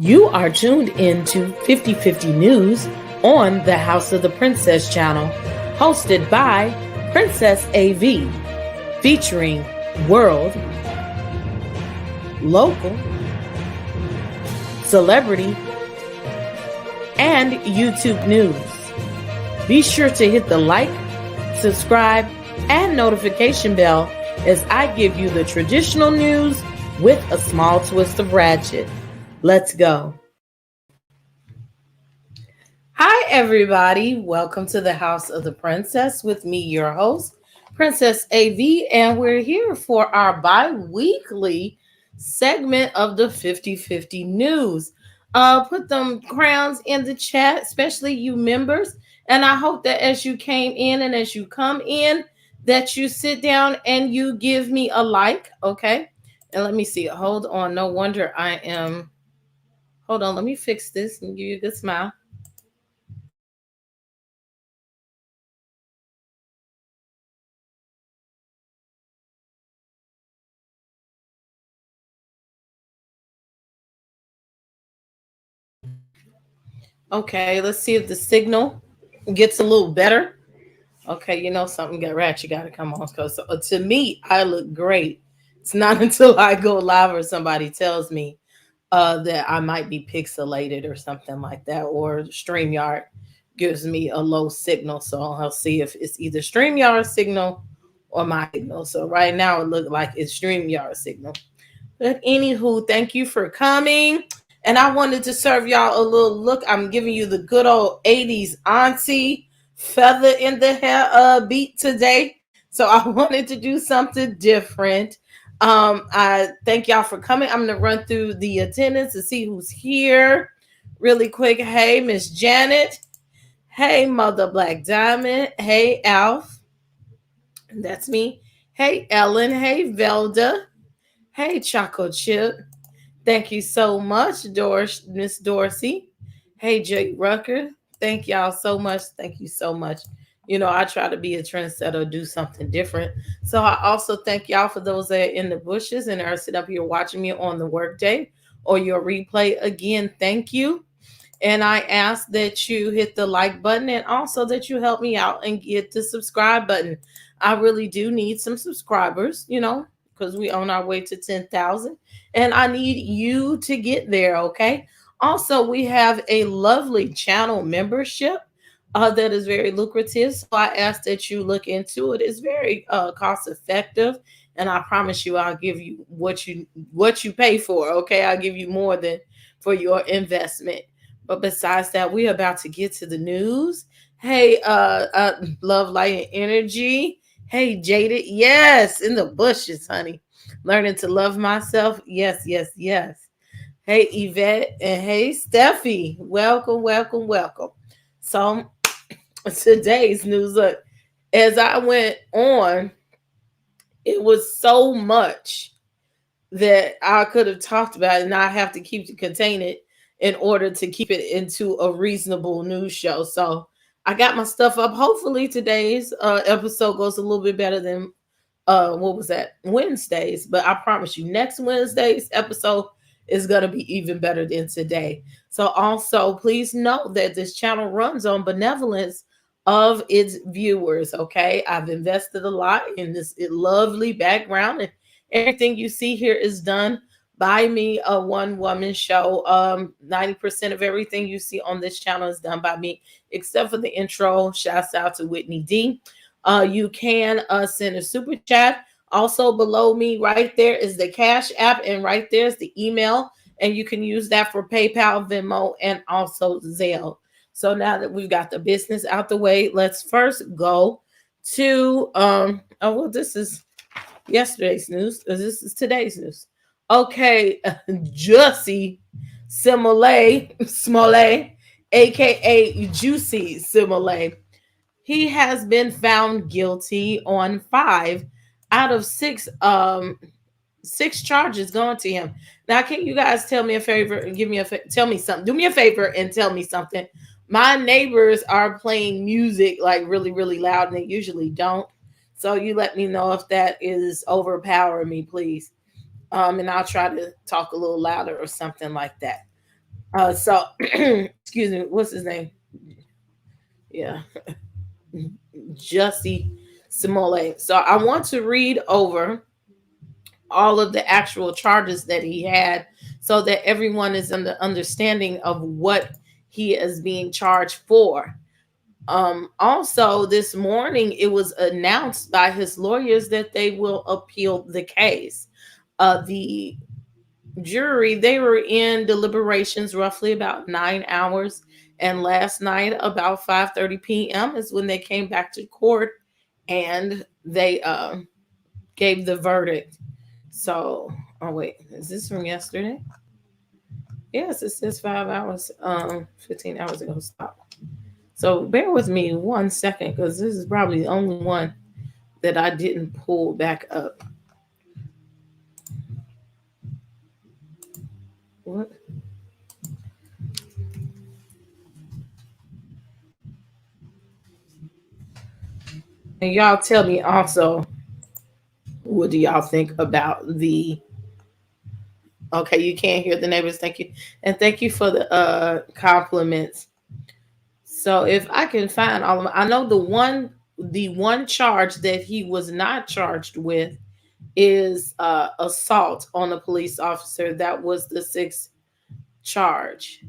You are tuned in to 50/50 News on the House of the Princess channel, hosted by Princess AV, featuring world, local, celebrity, and YouTube news. Be sure to hit the like, subscribe, and notification bell as I give you the traditional news with a small twist of ratchet. Let's go. Hi, everybody. Welcome to the House of the Princess with me, your host, Princess AV, and we're here for our bi-weekly segment of the 50/50 News. Put them crowns in the chat, especially you members, and I hope that as you came in and as you come in, that you sit down and you give me a like, okay? And let me see. Hold on. No wonder I am. Hold on. Let me fix this and give you a good smile. Okay, let's see if the signal gets a little better. Okay, you know something got ratchet got to come on because to me I look great. It's not until I go live or somebody tells me that I might be pixelated or something like that, or StreamYard gives me a low signal. So I'll see if it's either StreamYard signal or my signal. So right now it looks like it's StreamYard signal. But anywho, thank you for coming. And I wanted to serve y'all a little look. I'm giving you the good old 80s auntie feather in the hair beat today. So I wanted to do something different. I thank y'all for coming. I'm gonna run through the attendance to see who's here really quick. Hey, Miss Janet. Hey, Mother Black Diamond. Hey, Alf. That's me. Hey, Ellen. Hey, Velda. Hey, Choco Chip. Thank you so much, Miss Dorsey. Hey, Jake Rucker. Thank y'all so much. Thank you so much. You know, I try to be a trendsetter, do something different. So I also thank y'all for those that are in the bushes and are sitting up here watching me on the workday or your replay. Again, thank you. And I ask that you hit the like button and also that you help me out and get the subscribe button. I really do need some subscribers, you know, because we on our way to 10,000 and I need you to get there, okay? Also, we have a lovely channel membership that is very lucrative. So I ask that you look into it. It's very cost effective, and I promise you, I'll give you what you pay for. Okay, I'll give you more than for your investment. But besides that, we're about to get to the news. Hey, love, light, and energy. Hey, Jaded. Yes, in the bushes, honey. Learning to love myself. Yes, yes, yes. Hey, Yvette. And hey, Steffi. Welcome, welcome, welcome. So, today's news, look, as I went on, it was so much that I could have talked about and not have to keep to contain it in order to keep it into a reasonable news show. So I got my stuff up. Hopefully today's episode goes a little bit better than what was that, Wednesdays. But I promise you, next Wednesday's episode is going to be even better than today. So also please note that this channel runs on benevolence of its viewers. Okay, I've invested a lot in this lovely background, and everything you see here is done by me, a one woman show. 90% of everything you see on this channel is done by me, except for the intro. Shouts out to Whitney D. You can send a super chat. Also below me right there is the Cash App, and right there is the email, and you can use that for PayPal, Venmo, and also Zelle. So now that we've got the business out the way, let's first go to this is yesterday's news. This is today's news. Okay, Jussie Smollett, aka Juicy Smollett. He has been found guilty on 5 out of 6 charges going to him. Now, can you guys tell me a favor and tell me something? Do me a favor and tell me something. My neighbors are playing music like really, really loud, and they usually don't. So you let me know if that is overpowering me, please. And I'll try to talk a little louder or something like that. So excuse me, what's his name? Yeah, Jussie Smollett. So I want to read over all of the actual charges that he had so that everyone is in the understanding of what he is being charged for. Also, this morning it was announced by his lawyers that they will appeal the case. The jury, they were in deliberations roughly about 9 hours, and last night about 5:30 p.m. is when they came back to court and they gave the verdict. So, oh wait, is this from yesterday? Yes, it says 5 hours, 15 hours ago. Stop. So bear with me 1 second because this is probably the only one that I didn't pull back up. What? And y'all tell me also, what do y'all think about the? Okay, you can't hear the neighbors. Thank you, and thank you for the compliments. So if I can find all of them, I know the one charge that he was not charged with is assault on a police officer. That was the sixth charge.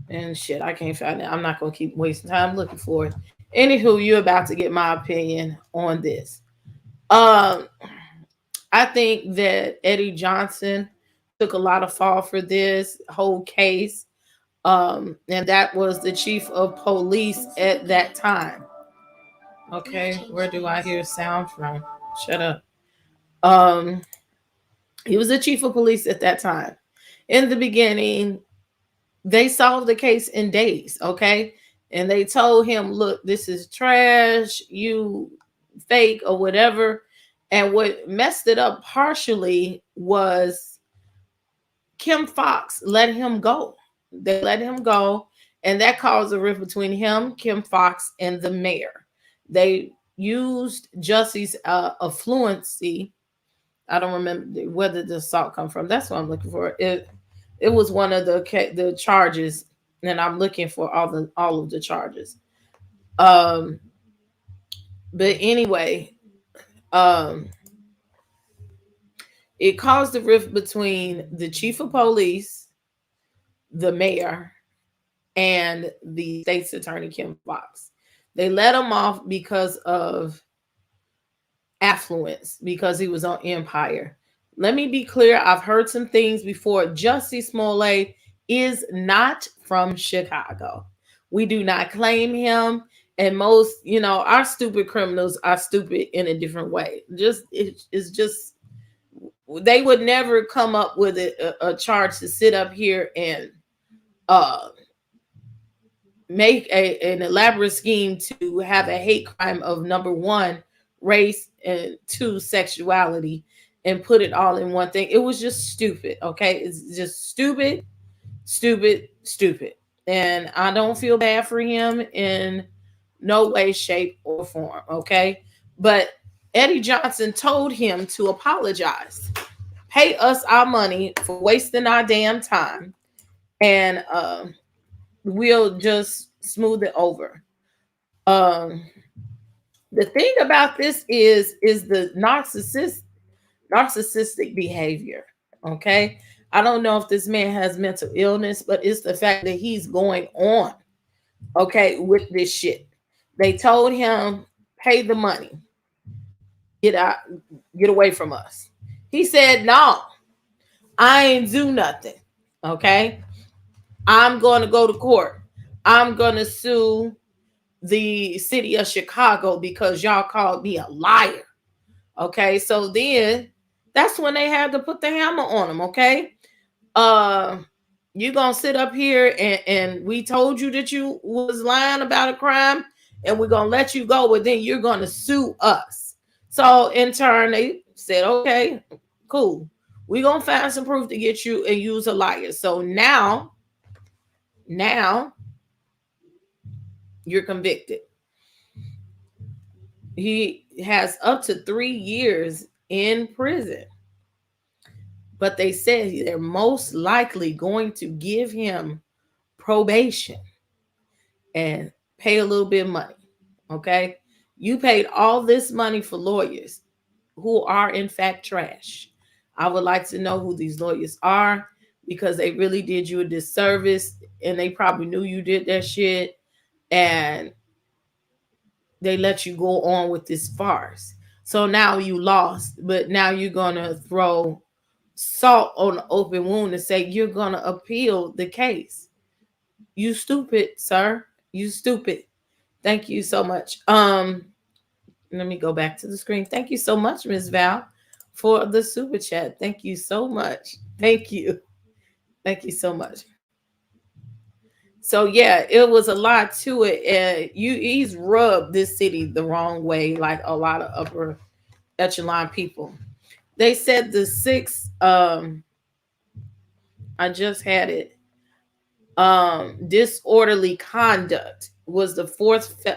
And shit, I can't find it. I'm not gonna keep wasting time looking for it. Anywho, you're about to get my opinion on this. Um, I think that Eddie Johnson took a lot of fall for this whole case. And that was the chief of police at that time. Okay, where do I hear sound from? Shut up. Um, he was the chief of police at that time. In the beginning, they solved the case in days, okay? And they told him, look, this is trash, you fake or whatever. And what messed it up partially was Kim Fox let him go. They let him go, and that caused a rift between him, Kim Fox, and the mayor. They used Jussie's affluency. I don't remember where did the assault come from. That's what I'm looking for. It was one of the charges, and I'm looking for all of the charges. Um, but anyway, um, it caused the rift between the chief of police, the mayor, and the state's attorney Kim Fox. They let him off because of affluence, because he was on Empire. Let me be clear, I've heard some things before. Jussie Smollett is not from Chicago. We do not claim him. And most, our stupid criminals are stupid in a different way. It's just they would never come up with a charge to sit up here and uh make an elaborate scheme to have a hate crime of number one, race, and two, sexuality, and put it all in one thing. It was just stupid. Okay, it's just stupid, stupid, stupid. And I don't feel bad for him in no way, shape, or form. Okay, but Eddie Johnson told him to apologize, pay us our money for wasting our damn time, and we'll just smooth it over. Um, the thing about this is the narcissistic behavior. Okay, I don't know if this man has mental illness, but it's the fact that he's going on. Okay, with this shit. They told him pay the money, get out, get away from us. He said no, I ain't do nothing. Okay, I'm going to go to court. I'm going to sue the city of Chicago because y'all called me a liar. Okay, so then that's when they had to put the hammer on him. Okay, uh, you gonna sit up here and we told you that you was lying about a crime, and we're gonna let you go, but then you're gonna sue us. So in turn, they said, okay, cool. We're gonna find some proof to get you and use a liar. So now you're convicted. He has up to 3 years in prison. but they said they're most likely going to give him probation and pay a little bit of money. Okay. You paid all this money for lawyers who are in fact trash. I would like to know who these lawyers are because they really did you a disservice and they probably knew you did that shit and they let you go on with this farce. So now you lost, but now you're going to throw salt on the open wound and say you're going to appeal the case. You stupid, sir. You stupid. Thank you so much. Let me go back to the screen. Thank you so much, Ms. Val, for the super chat. Thank you so much. Thank you. Thank you so much. So yeah, it was a lot to it. And he's rubbed this city the wrong way, like a lot of upper echelon people. They said the six, I just had it. Disorderly conduct was the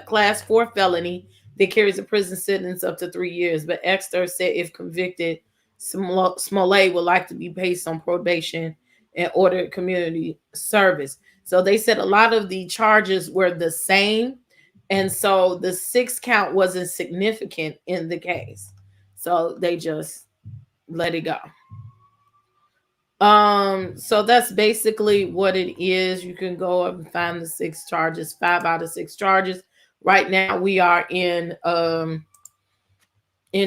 class 4 felony that carries a prison sentence up to 3 years. But Exeter said if convicted, Smollett would like to be placed on probation and ordered community service. So they said a lot of the charges were the same. And so the 6 count wasn't significant in the case. So they just let it go. So that's basically what it is. You can go up and find the 6 charges, 5 out of 6 charges. Right now we are in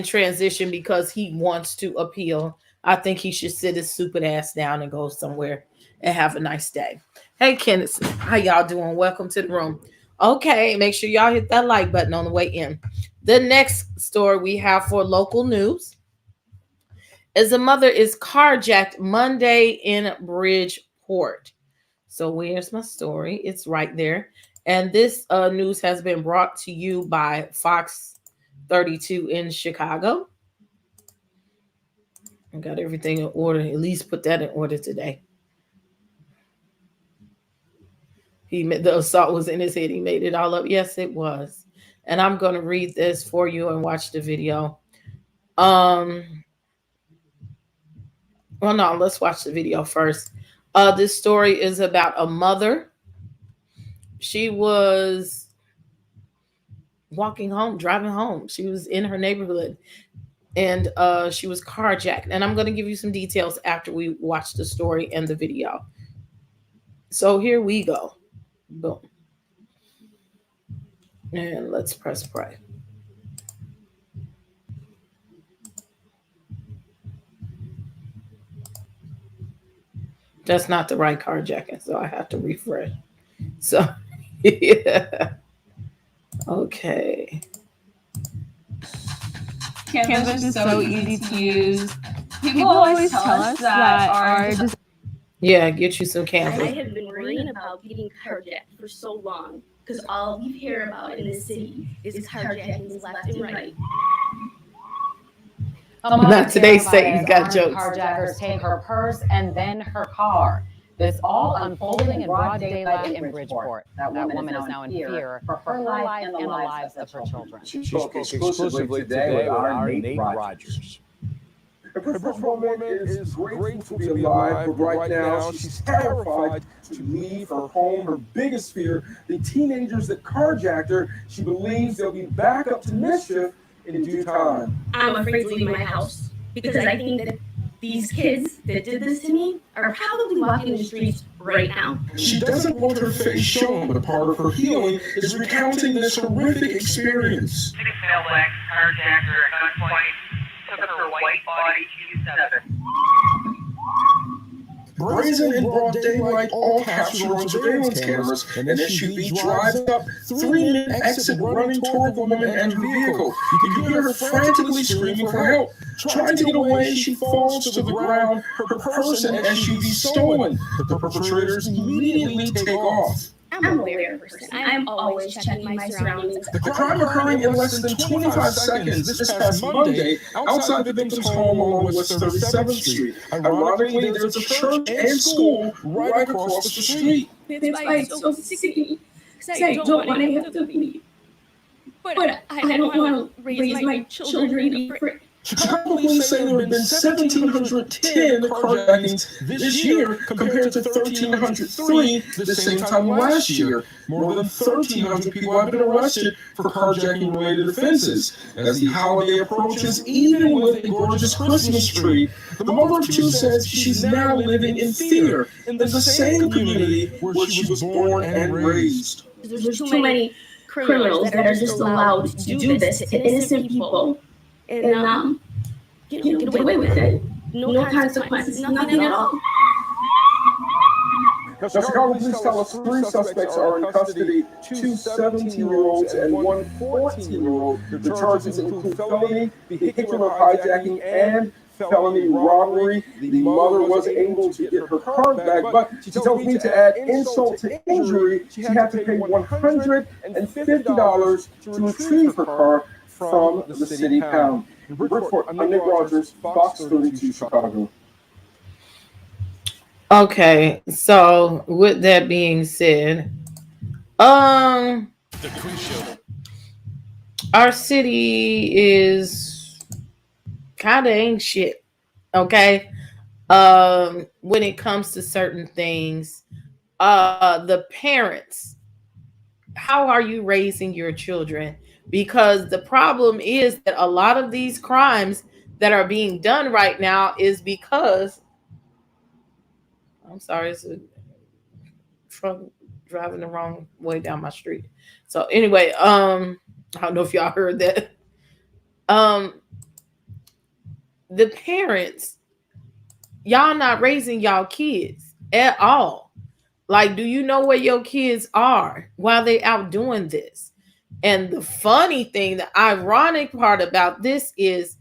transition because he wants to appeal. I think he should sit his stupid ass down and go somewhere and have a nice day. Hey Kenneth, how y'all doing? Welcome to the room. Okay, make sure y'all hit that like button on the way in. The next story we have for local news is a mother is carjacked Monday in Bridgeport. So where's my story? It's right there. And this news has been brought to you by Fox 32 in Chicago. I got everything in order. At least put that in order today. The assault was in his head. He made it all up. Yes, it was. And I'm going to read this for you and watch the video. Well, no, let's watch the video first. This story is about a mother. She was walking home, driving home. She was in her neighborhood and she was carjacked. And I'm going to give you some details after we watch the story and the video. So here we go. Boom. And let's press play. That's not the right carjacking, so I have to refresh. So, yeah. Okay. Canvas is so easy to use. People always tell us that our... Yeah, get you some Canvas. I have been worrying about getting carjacked for so long because all we hear about in this city is carjackings left and right. Not today, Satan's got jokes. Carjackers take her purse and then her car. This all unfolding in broad daylight in Bridgeport. That woman is now in fear for her life and the lives of her children. She spoke exclusively today with our Nate Rogers. The Bridgeport woman is grateful to be alive, but right now she's terrified to leave her home. Her biggest fear, the teenagers that carjacked her, she believes they'll be back up to mischief in due time. I'm afraid to leave my house because I think that these kids that did this to me are probably walking the streets right now. She doesn't want her face shown, but a part of her healing is recounting this horrific experience. 6 male blacks carjacked her at gunpoint, took her white body to U7. Brazen in broad daylight, all captured on surveillance cameras. An SUV drives up, 3 men exit running toward the woman and her vehicle. You can hear her frantically screaming for help. Trying to get away, she falls to the ground, her purse and SUV stolen. The perpetrators immediately take off. I'm a aware person. I'm always checking my surroundings. The crime occurring in less than 25 seconds this past Monday outside the victim's home on West 37th Street. Ironically, there's a church and school right across the street. That's why it's so sick. I don't want to have to leave. But I don't want to raise my children Chicago police say there have been 1,710 carjackings this year compared to 1,303 the same time last year. More than 1,300 people have been arrested for carjacking-related offenses. As the holiday approaches, even with a gorgeous Christmas tree, the mother of two says she's now living in fear in the same community where she was born and raised. There's too many criminals that are just allowed to do this to innocent people and get away with it. No consequences, nothing at all. Now, Chicago police tell us 3 suspects are in custody, 2 17-year-olds and 1 14-year-old. The charges include felony, vehicular hijacking, and felony robbery. The mother was able to get her car back, but she tells me to add insult to injury, she had to pay $150 to retrieve her car from the city pound. Report, I'm Nick Rogers, Fox 32 Chicago. Okay, so with that being said, our city is kind of ain't shit. Okay, when it comes to certain things, the parents, how are you raising your children? Because the problem is that a lot of these crimes that are being done right now is because, I'm sorry, it's a truck driving the wrong way down my street. So anyway, I don't know if y'all heard that. The parents, y'all not raising y'all kids at all. Like, do you know where your kids are while they out doing this? And the funny thing, the ironic part about this is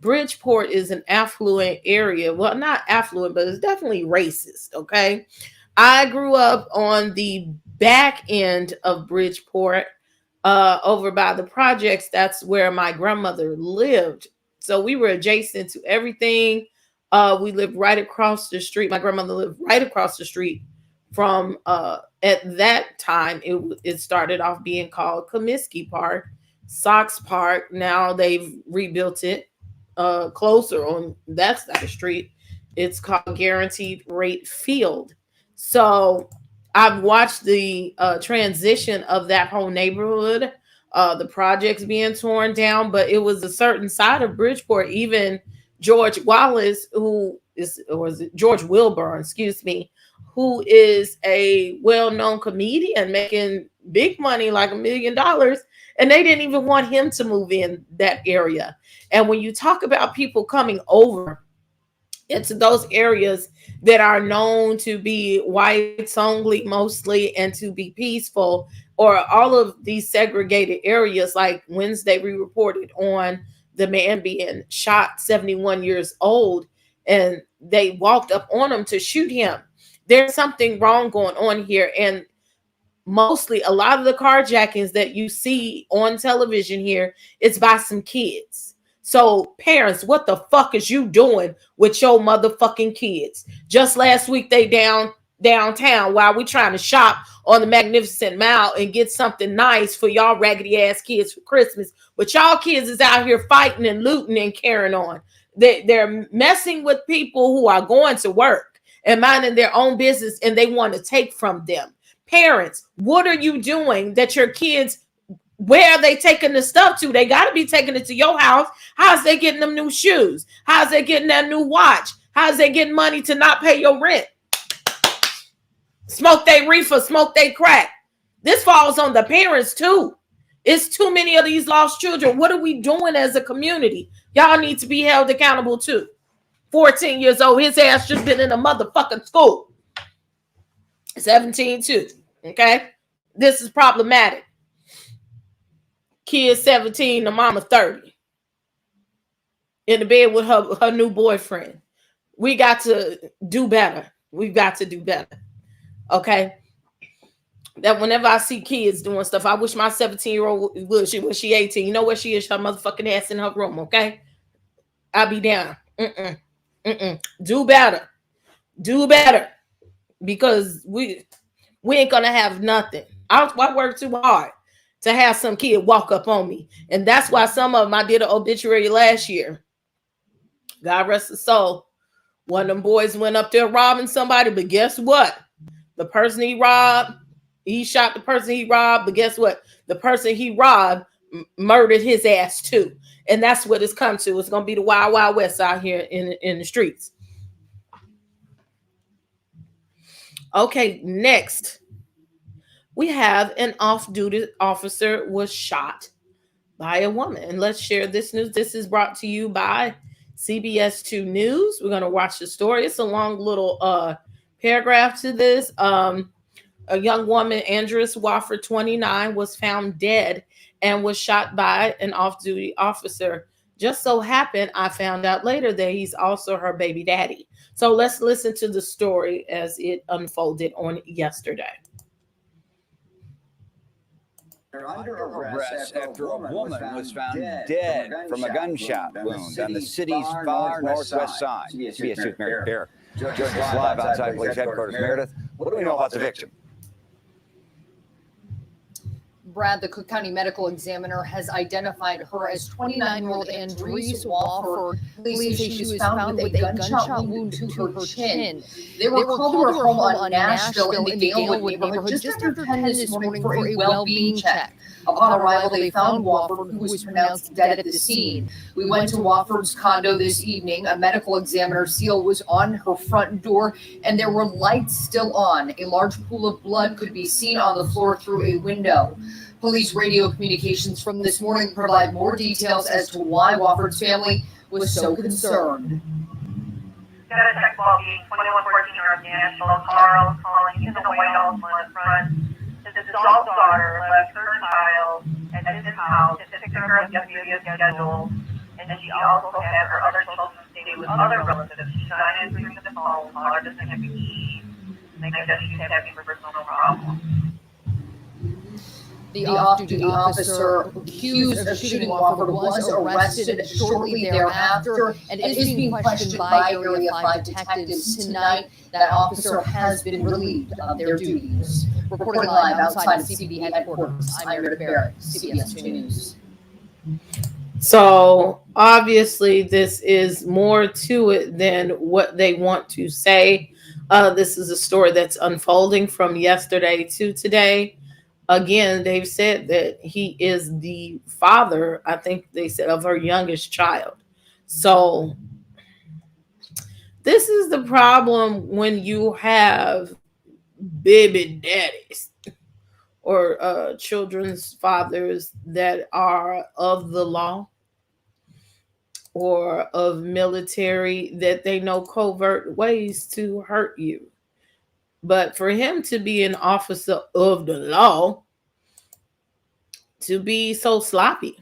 Bridgeport is an affluent area. Well, not affluent, but it's definitely racist, okay? I grew up on the back end of Bridgeport, over by the projects. That's where my grandmother lived. So we were adjacent to everything. We lived right across the street. My grandmother lived right across the street from, at that time, it started off being called Comiskey Park, Sox Park. Now they've rebuilt it closer on that side of the street. It's called Guaranteed Rate Field. So I've watched the transition of that whole neighborhood, the projects being torn down, but it was a certain side of Bridgeport. Even George Wallace, or is it George Wilburn, excuse me, who is a well-known comedian making big money, like $1 million, and they didn't even want him to move in that area. And when you talk about people coming over into those areas that are known to be whites only mostly and to be peaceful, or all of these segregated areas, like Wednesday we reported on the man being shot, 71 years old, and they walked up on him to shoot him. There's something wrong going on here. And mostly a lot of the carjackings that you see on television here, it's by some kids. So parents, what the fuck is you doing with your motherfucking kids? Just last week they downtown while we trying to shop on the Magnificent Mile and get something nice for y'all raggedy ass kids for Christmas. But y'all kids is out here fighting and looting and carrying on. They're messing with people who are going to work and minding their own business, and they want to take from them. Parents, what are you doing that your kids, where are they taking the stuff to? They got to be taking it to your house. How's they getting them new shoes? How's they getting that new watch? How's they getting money to not pay your rent? Smoke they reefer, smoke they crack. This falls on the parents too. It's too many of these lost children. What are we doing as a community? Y'all need to be held accountable too. 14 years old, his ass just been in a motherfucking school. 17 too, okay? This is problematic. Kid 17, the mama 30. In the bed with her new boyfriend. We got to do better. We've got to do better, okay? That whenever I see kids doing stuff, I wish my 17-year-old would. When she 18, you know where she is? Her motherfucking ass in her room, okay? I'll be down. Do better. Do better. Because we ain't gonna have nothing. I work too hard to have some kid walk up on me. And that's why some of them, I did an obituary last year. God rest his soul. One of them boys went up there robbing somebody, but guess what? The person he robbed, he shot the person he robbed, but guess what? The person he robbed murdered his ass too. And that's what it's come to. It's going to be the Wild Wild West out here in the streets. Okay, next. We have an off-duty officer was shot by a woman. And let's share this news. This is brought to you by CBS 2 News. We're going to watch the story. It's a long little paragraph to this. A young woman, Andress Wofford, 29, was found dead and was shot by an off-duty officer. Just so happened, I found out later that he's also her baby daddy. So let's listen to the story as it unfolded on yesterday. They're under arrest after a woman was found dead from a gunshot wound on the city's far northwest side. CBS News' Meredith Bear. Judge is live outside police headquarters. Meredith, what do we know about the victim? Brad, the Cook County Medical Examiner, has identified her as 29-year-old Andress Wofford. Police say she was found with a gunshot wound to her chin. They were called to her home on Nashville in the Galewood neighborhood just after 10 this morning for a well-being check. Upon arrival, they found Wofford, who was pronounced dead at the scene. We went to Wofford's condo this evening. A medical examiner seal was on her front door, and there were lights still on. A large pool of blood could be seen on the floor through a window. Police radio communications from this morning provide more details as to why Wofford's family was so concerned. Got a text while being 2114 North Nashville. Carl calling in the White House on the front. His adult daughter left her child at his house to pick her up yesterday's schedule, and she also had her other children stay with other relatives. She's not answering the phone. Caller doesn't have the keys. They said she's having personal problems. The off-duty officer accused of shooting Wofford was arrested shortly thereafter and is being questioned by Area 5 detectives tonight. That officer has been relieved of their duties. Reporting live outside of CBD headquarters, I'm Meredith Barrett, CBS 2 News. So obviously this is more to it than what they want to say. This is a story that's unfolding from yesterday to today. Again, they've said that he is the father, I think they said, of her youngest child. So this is the problem when you have baby daddies or children's fathers that are of the law or of military, that they know covert ways to hurt you. But for him to be an officer of the law, to be so sloppy,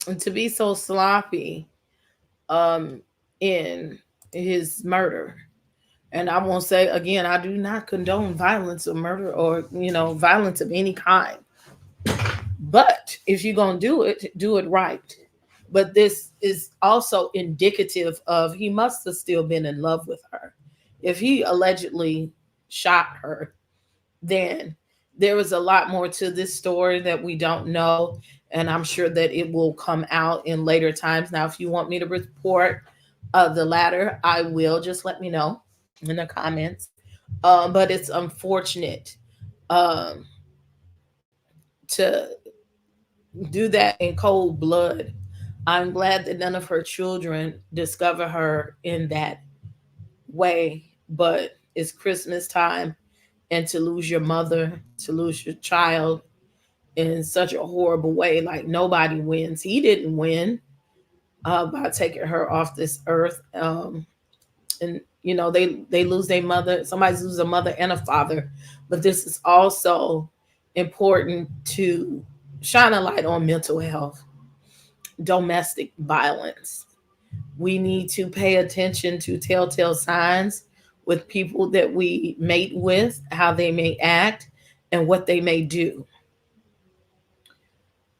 and to be so sloppy in his murder. And I won't say again, I do not condone violence or murder or, violence of any kind. But if you're going to do it right. But this is also indicative of he must have still been in love with her. If he allegedly shot her, then there was a lot more to this story that we don't know. And I'm sure that it will come out in later times. Now, if you want me to report the latter, I will. Just let me know in the comments. But it's unfortunate to do that in cold blood. I'm glad that none of her children discover her in that way, but it's Christmas time, and to lose your mother, to lose your child in such a horrible way, like nobody wins. He didn't win by taking her off this earth. And they lose their mother. Somebody loses a mother and a father, but this is also important to shine a light on mental health. Domestic violence. We need to pay attention to telltale signs with people that we mate with, how they may act and what they may do.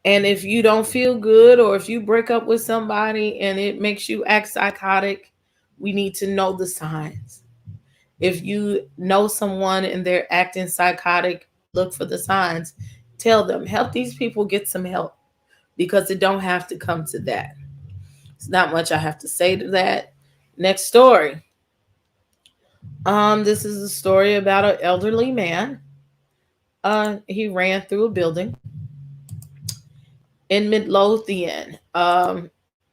And if you don't feel good, or if you break up with somebody and it makes you act psychotic, we need to know the signs. If you know someone and they're acting psychotic, look for the signs. Tell them, help these people get some help. because it don't have to come to that. It's not much I have to say to that. Next story. This is a story about an elderly man. He ran through a building in Midlothian.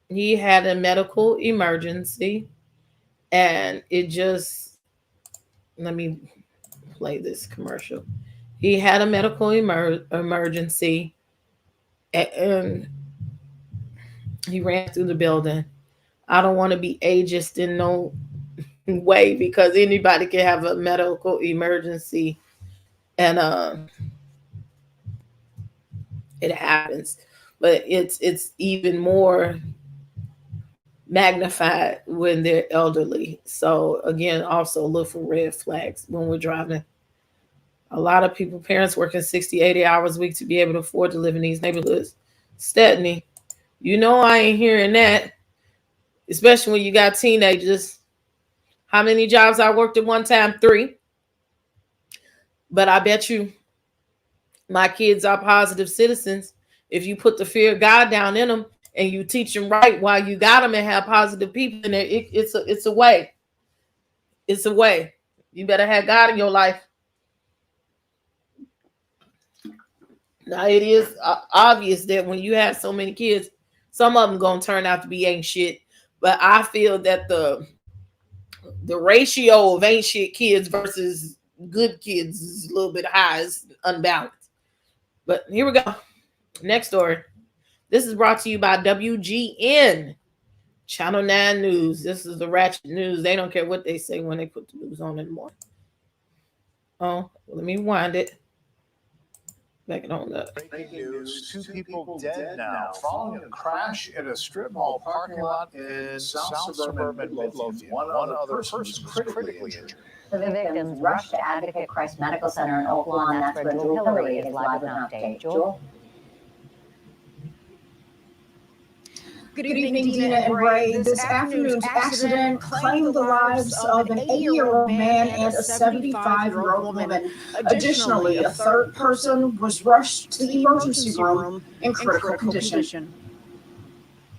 He had a medical emergency, and it just, let me play this commercial. He had a medical emergency, and he ran through the building. I don't want to be ageist in no way, because anybody can have a medical emergency, and it happens, but it's even more magnified when they're elderly. So again, also look for red flags when we're driving. A lot of people, parents working 60, 80 hours a week to be able to afford to live in these neighborhoods. Stephanie, you know I ain't hearing that, especially when you got teenagers. How many jobs I worked at one time? 3. But I bet you my kids are positive citizens if you put the fear of God down in them and you teach them right while you got them and have positive people in there. It's a way. It's a way. You better have God in your life. Now, it is obvious that when you have so many kids, some of them going to turn out to be ain't shit. But I feel that the ratio of ain't shit kids versus good kids is a little bit high. It's unbalanced. But here we go. Next story. This is brought to you by WGN, Channel 9 News. This is the ratchet news. They don't care what they say when they put the news on anymore. Oh, let me wind it. Back it on up. Breaking news, 2 people dead now following a crash at a strip mall parking lot in south suburban Midlothian. One other person is critically injured. The victims rushed to Advocate Christ Medical Center in Oak Lawn. That's where Jewel Hillary is live with an update. Jewel? Good evening, Dina and Ray. This afternoon's accident claimed the lives of an 80-year-old man and a 75-year-old woman. Additionally, a third person was rushed to the emergency room in critical condition.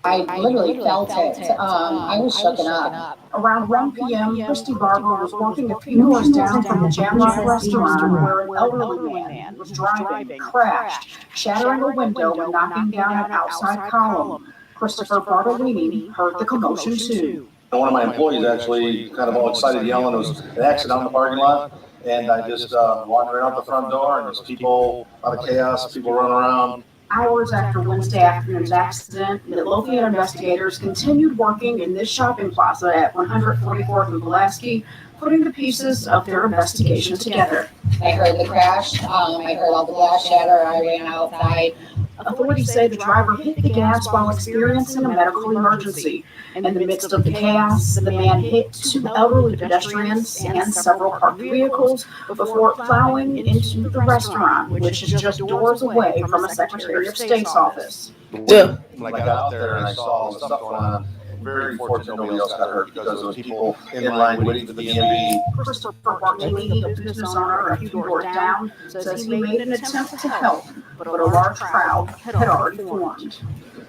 I literally felt it. I was shaken up. Around 1 p.m., Christy Barber was walking a few doors down from the Jamrock restaurant where an elderly man was driving, crashed, shattering a window and knocking down an outside column. Christopher Bartolini heard the commotion too. One of my employees actually kind of all excited yelling, there was an accident on the parking lot, and I just walked right out the front door, and there's people, a lot of chaos, people running around. Hours after Wednesday afternoon's accident, Midlothian investigators continued working in this shopping plaza at 144th and Pulaski, putting the pieces of their investigation together. I heard the crash, I heard all the glass shatter, I ran outside. Authorities say the driver hit the gas while experiencing a medical emergency. In the midst of the chaos, the man hit 2 elderly pedestrians and several parked vehicles before plowing into the restaurant, which is just doors away from a Secretary of State's office. Yeah. When I got out there and I saw all the stuff going on, very fortunate nobody else got hurt because there was people in line waiting for the DMV. Christopher Bartolini, a business owner a few doors down, says he made an attempt to help, but a large crowd had already formed.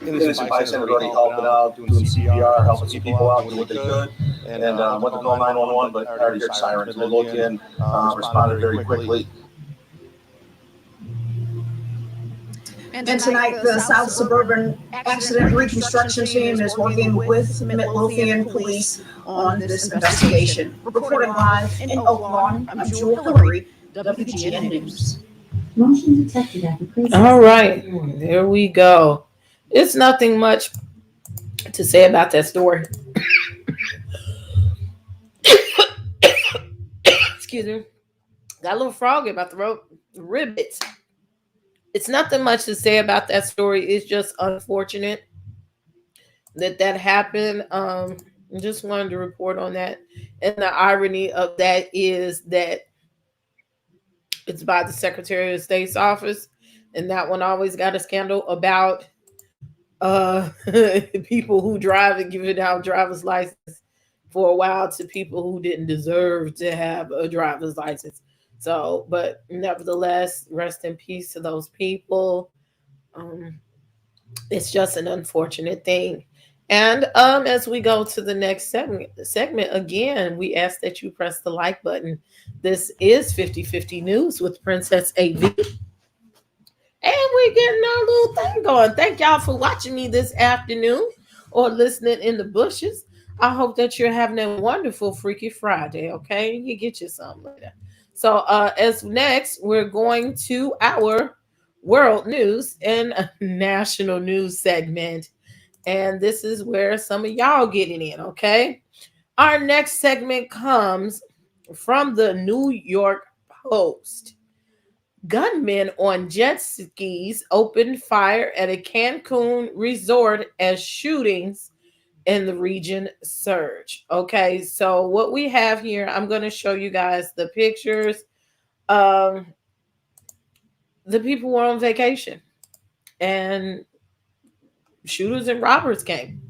Innocent bystanders already helping out, doing CPR, helping people out, doing what they could, and went to call 911, but I already heard sirens. Midlothian responded very quickly. And tonight, the South Suburban Accident Reconstruction Team is working with Midlothian Police on this investigation. Reporting live in Oak Lawn, I'm Jewel Hillary, WGN News. Motion detected at the precinct. All right, there we go. It's nothing much to say about that story. Excuse me. Got a little frog in my throat. Ribbit. It's nothing much to say about that story. It's just unfortunate that happened. Just wanted to report on that. And the irony of that is that it's by the Secretary of State's office. And that one always got a scandal about people who drive and giving out driver's license for a while to people who didn't deserve to have a driver's license. So, but nevertheless, rest in peace to those people. It's just an unfortunate thing. And as we go to the next segment again, we ask that you press the like button. This is 50/50 News with Princess AV. And we're getting our little thing going. Thank y'all for watching me this afternoon or listening in the bushes. I hope that you're having a wonderful Freaky Friday, okay? You get you some later. So as next, we're going to our world news and national news segment. And this is where some of y'all getting in, okay? Our next segment comes from the New York Post. Gunmen on jet skis opened fire at a Cancun resort as shootings in the region surge. Okay, so what we have here, I'm going to show you guys the pictures. Um, the people were on vacation and shooters and robbers came.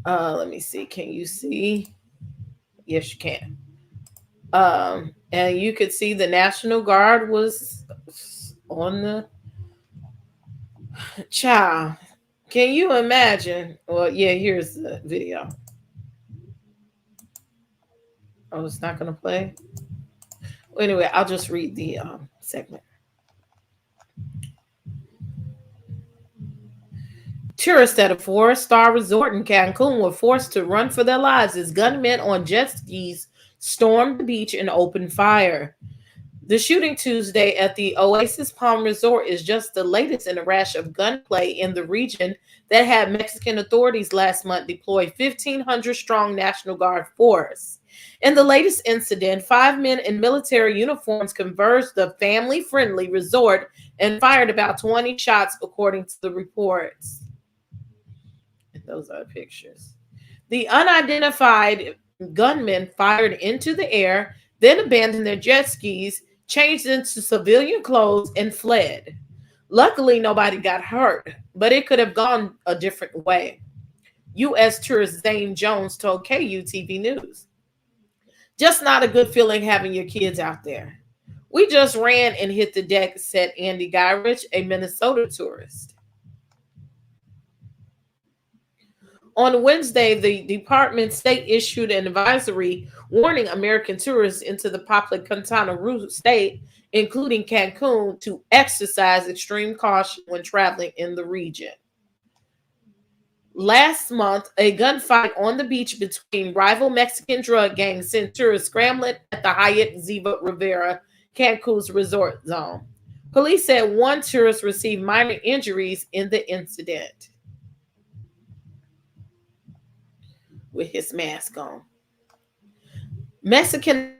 Let me see. Can you see? Yes, you can. And you could see the National Guard was on the child. Can you imagine? Well, yeah, here's the video. Oh, it's not going to play. Well, anyway, I'll just read the segment. Tourists at a four-star resort in Cancun were forced to run for their lives as gunmen on jet skis stormed the beach and opened fire. The shooting Tuesday at the Oasis Palm Resort is just the latest in a rash of gunplay in the region that had Mexican authorities last month deploy 1,500-strong National Guard force. In the latest incident, 5 men in military uniforms converged the family-friendly resort and fired about 20 shots, according to the reports. Those are pictures. The unidentified gunmen fired into the air, then abandoned their jet skis, changed into civilian clothes, and fled. Luckily, nobody got hurt, but it could have gone a different way. U.S. tourist Zane Jones told KUTV News. Just not a good feeling having your kids out there. We just ran and hit the deck, said Andy Gyrich, a Minnesota tourist. On Wednesday, the Department of State issued an advisory warning American tourists into the popular Quintana Roo state, including Cancun, to exercise extreme caution when traveling in the region. Last month, a gunfight on the beach between rival Mexican drug gangs sent tourists scrambling at the Hyatt Ziva Rivera, Cancun's resort zone. Police said one tourist received minor injuries in the incident with his mask on. Mexican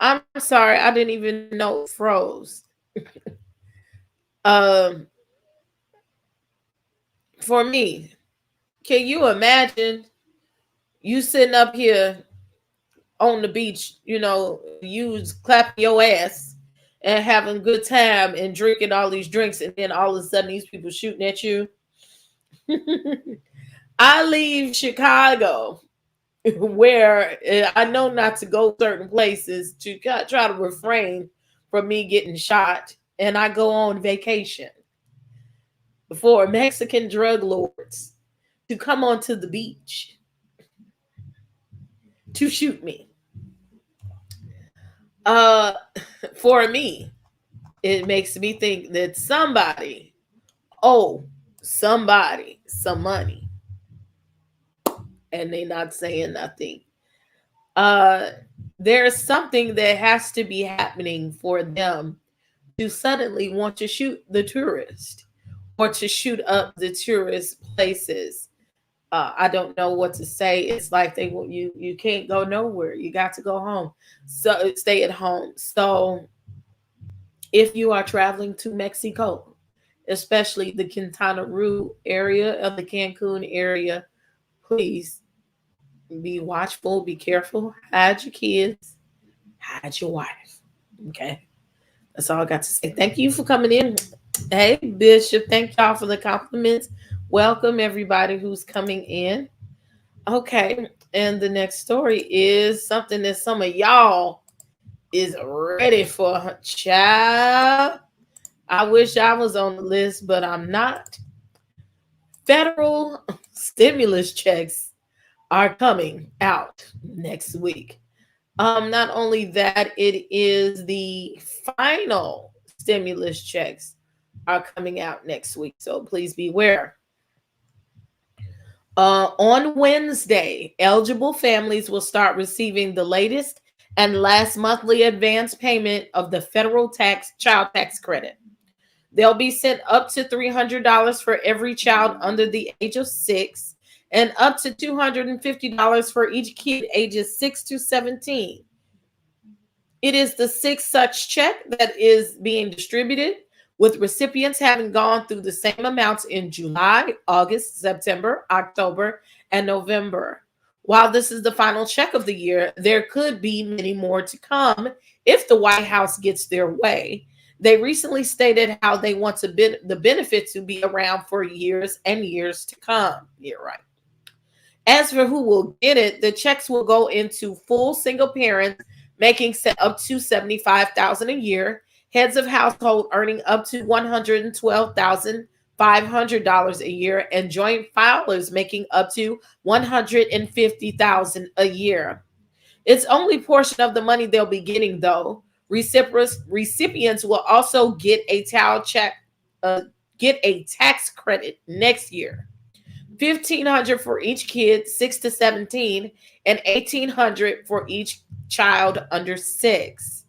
I'm sorry, I didn't even know it froze. um, for me, can you imagine you sitting up here on the beach, you clapping your ass and having a good time and drinking all these drinks, and then all of a sudden these people shooting at you? I leave Chicago where I know not to go certain places to try to refrain from me getting shot, and I go on vacation for Mexican drug lords to come onto the beach to shoot me. For me, it makes me think that somebody somebody some money, and they not saying nothing. There's something that has to be happening for them to suddenly want to shoot the tourist or to shoot up the tourist places. I don't know what to say. It's like you can't go nowhere. You got to go home. So stay at home. So If you are traveling to Mexico, especially the Quintana Roo area of the Cancun area, please be watchful, be careful, hide your kids, hide your wife. Okay. That's all I got to say. Thank you for coming in. Hey, Bishop. Thank y'all for the compliments. Welcome everybody who's coming in. Okay. And the next story is something that some of y'all is ready for. Child. I wish I was on the list, but I'm not. Federal stimulus checks are coming out next week. Not only that, it is the final stimulus checks are coming out next week. So please beware. On Wednesday, eligible families will start receiving the latest and last monthly advance payment of the federal child tax credit. They'll be sent up to $300 for every child under the age of 6 and up to $250 for each kid ages 6 to 17. It is the sixth such check that is being distributed, with recipients having gone through the same amounts in July, August, September, October, and November. While this is the final check of the year, there could be many more to come if the White House gets their way. They recently stated how they want the benefit to be around for years and years to come. You're right. As for who will get it, the checks will go into full single parents making up to $75,000 a year, heads of household earning up to $112,500 a year, and joint filers making up to $150,000 a year. It's only portion of the money they'll be getting, though. Recipients will also get a tax credit next year. $1,500 for each kid 6 to 17 and $1,800 for each child under 6.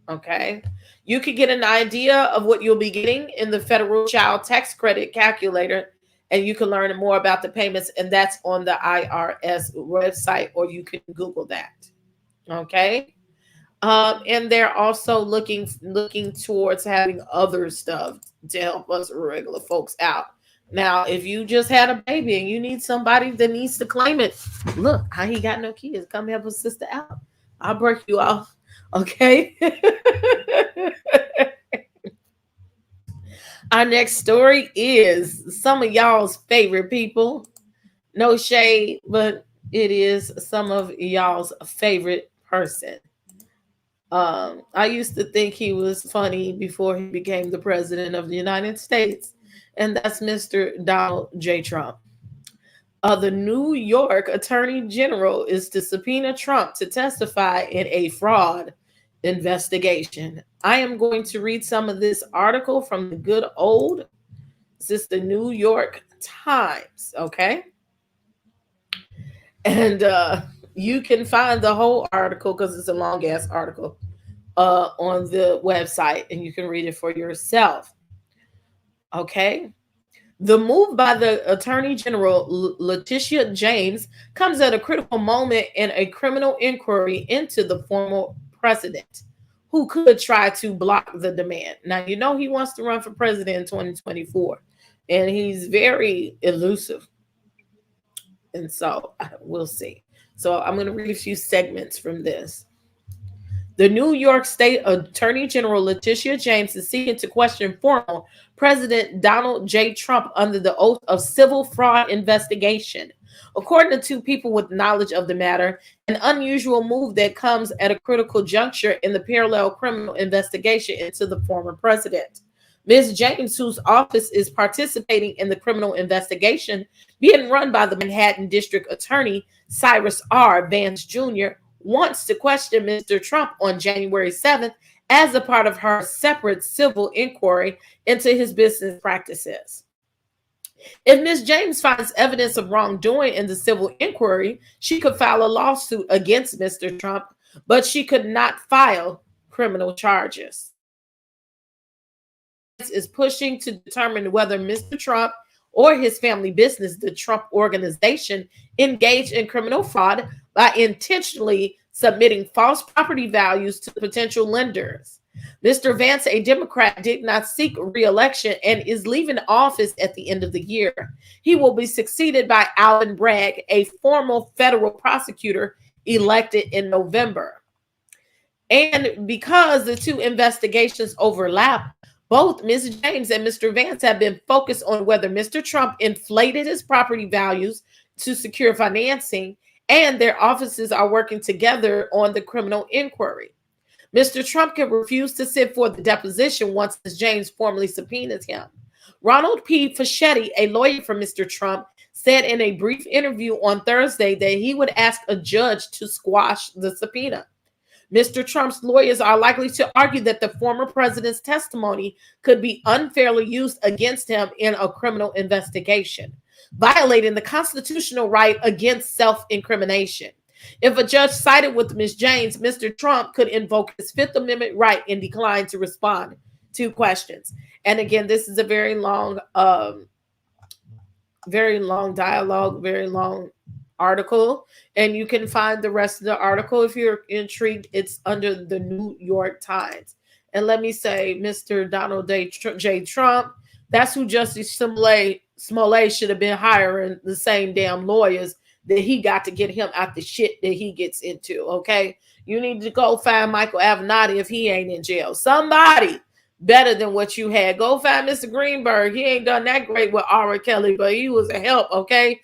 Okay. You can get an idea of what you'll be getting in the federal child tax credit calculator, and you can learn more about the payments, and that's on the IRS website, or you can Google that. Okay. And they're also looking towards having other stuff to help us regular folks out. Now, if you just had a baby and you need somebody that needs to claim it, look, I ain't got no kids. Come help a sister out. I'll break you off. Okay. Our next story is some of y'all's favorite people. No shade, but it is some of y'all's favorite person. I used to think he was funny before he became the president of the United States, and that's Mr. Donald J. Trump. The New York Attorney General is to subpoena Trump to testify in a fraud investigation. I am going to read some of this article from the good old, this is the New York Times, okay? And you can find the whole article, because it's a long ass article, on the website, and you can read it for yourself. Okay. The move by the Attorney General, Letitia James, comes at a critical moment in a criminal inquiry into the former president, who could try to block the demand. Now, you know he wants to run for president in 2024, and he's very elusive. And so we'll see. So I'm going to read a few segments from this. The New York State Attorney General Letitia James is seeking to question former President Donald J. Trump under the oath of civil fraud investigation. According to two people with knowledge of the matter, an unusual move that comes at a critical juncture in the parallel criminal investigation into the former president. Ms. James, whose office is participating in the criminal investigation being run by the Manhattan District Attorney Cyrus R. Vance Jr., wants to question Mr. Trump on January 7th as a part of her separate civil inquiry into his business practices. If Ms. James finds evidence of wrongdoing in the civil inquiry, she could file a lawsuit against Mr. Trump, but she could not file criminal charges. Is pushing to determine whether Mr. Trump or his family business, the Trump Organization, engaged in criminal fraud by intentionally submitting false property values to potential lenders. Mr. Vance, a Democrat, did not seek re-election and is leaving office at the end of the year. He will be succeeded by Alan Bragg, a former federal prosecutor elected in November. And because the two investigations overlap, both Ms. James and Mr. Vance have been focused on whether Mr. Trump inflated his property values to secure financing, and their offices are working together on the criminal inquiry. Mr. Trump can refuse to sit for the deposition once Ms. James formally subpoenas him. Ronald P. Fischetti, a lawyer for Mr. Trump, said in a brief interview on Thursday that he would ask a judge to squash the subpoena. Mr. Trump's lawyers are likely to argue that the former president's testimony could be unfairly used against him in a criminal investigation, violating the constitutional right against self-incrimination. If a judge sided with Ms. James, Mr. Trump could invoke his Fifth Amendment right and decline to respond to questions. And again, this is a very long dialogue, very long article, and you can find the rest of the article if you're intrigued. It's under the New York Times. And let me say, Mr. Donald J. Trump, that's who Justice Smollett should have been hiring, the same damn lawyers that he got to get him out the shit that he gets into, okay? You need to go find Michael Avenatti if he ain't in jail. Somebody better than what you had. Go find Mr. Greenberg. He ain't done that great with R. Kelly, but he was a help, okay?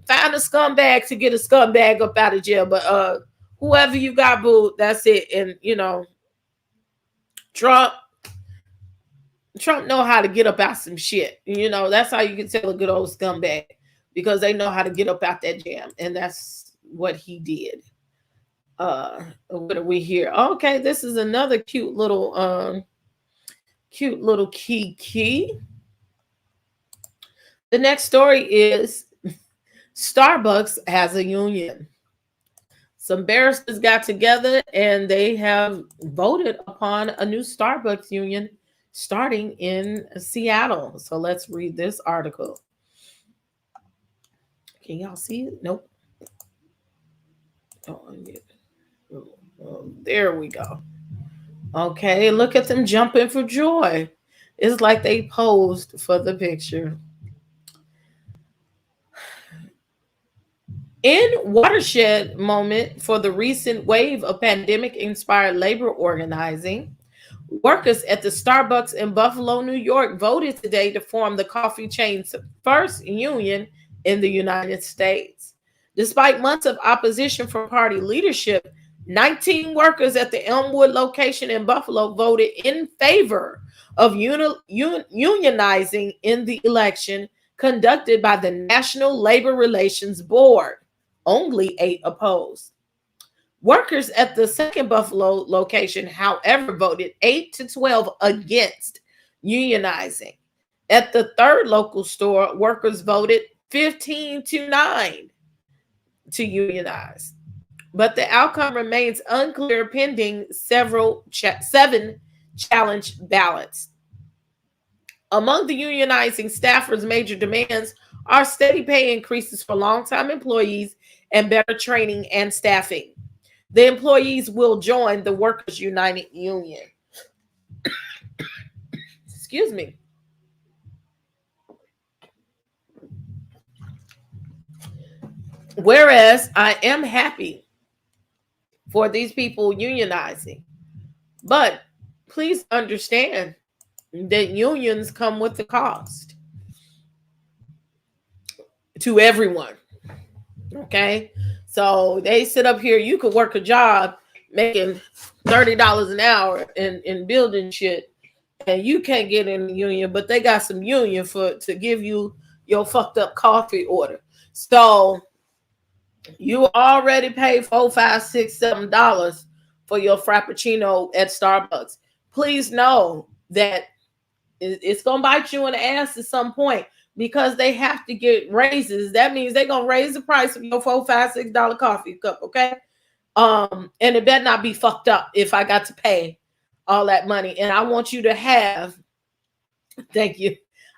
Find a scumbag to get a scumbag up out of jail. But whoever you got, boo, that's it. And, you know, Trump know how to get up out some shit. You know, that's how you can tell a good old scumbag, because they know how to get up out that jam. And that's what he did. What are we here? Okay, this is another cute little key. The next story is Starbucks has a union. Some barristers got together and they have voted upon a new Starbucks union starting in Seattle. So let's read this article. Can y'all see it? Nope. Oh, there we go. Okay, look at them jumping for joy. It's like they posed for the picture. In watershed moment for the recent wave of pandemic-inspired labor organizing, workers at the Starbucks in Buffalo, New York voted today to form the coffee chain's first union in the United States. Despite months of opposition from party leadership, 19 workers at the Elmwood location in Buffalo voted in favor of unionizing in the election conducted by the National Labor Relations Board. Only 8 opposed. Workers at the second Buffalo location, however, voted 8-12 against unionizing. At the third local store, workers voted 15-9 to unionize. But the outcome remains unclear pending 7 challenge ballots. Among the unionizing staffers' major demands are steady pay increases for longtime employees and better training and staffing. The employees will join the Workers United Union. Excuse me. Whereas I am happy for these people unionizing, but please understand that unions come with the cost to everyone. Okay, so they sit up here. You could work a job making $30 an hour in building shit, and you can't get in the union, but they got some union to give you your fucked up coffee order. So you already paid $4, $5, $6, $7 for your frappuccino at Starbucks. Please know that it's gonna bite you in the ass at some point, because they have to get raises. That means they're gonna raise the price of your $4, $5, $6 coffee cup, okay? And it better not be fucked up if I got to pay all that money. And I want you to have, thank you,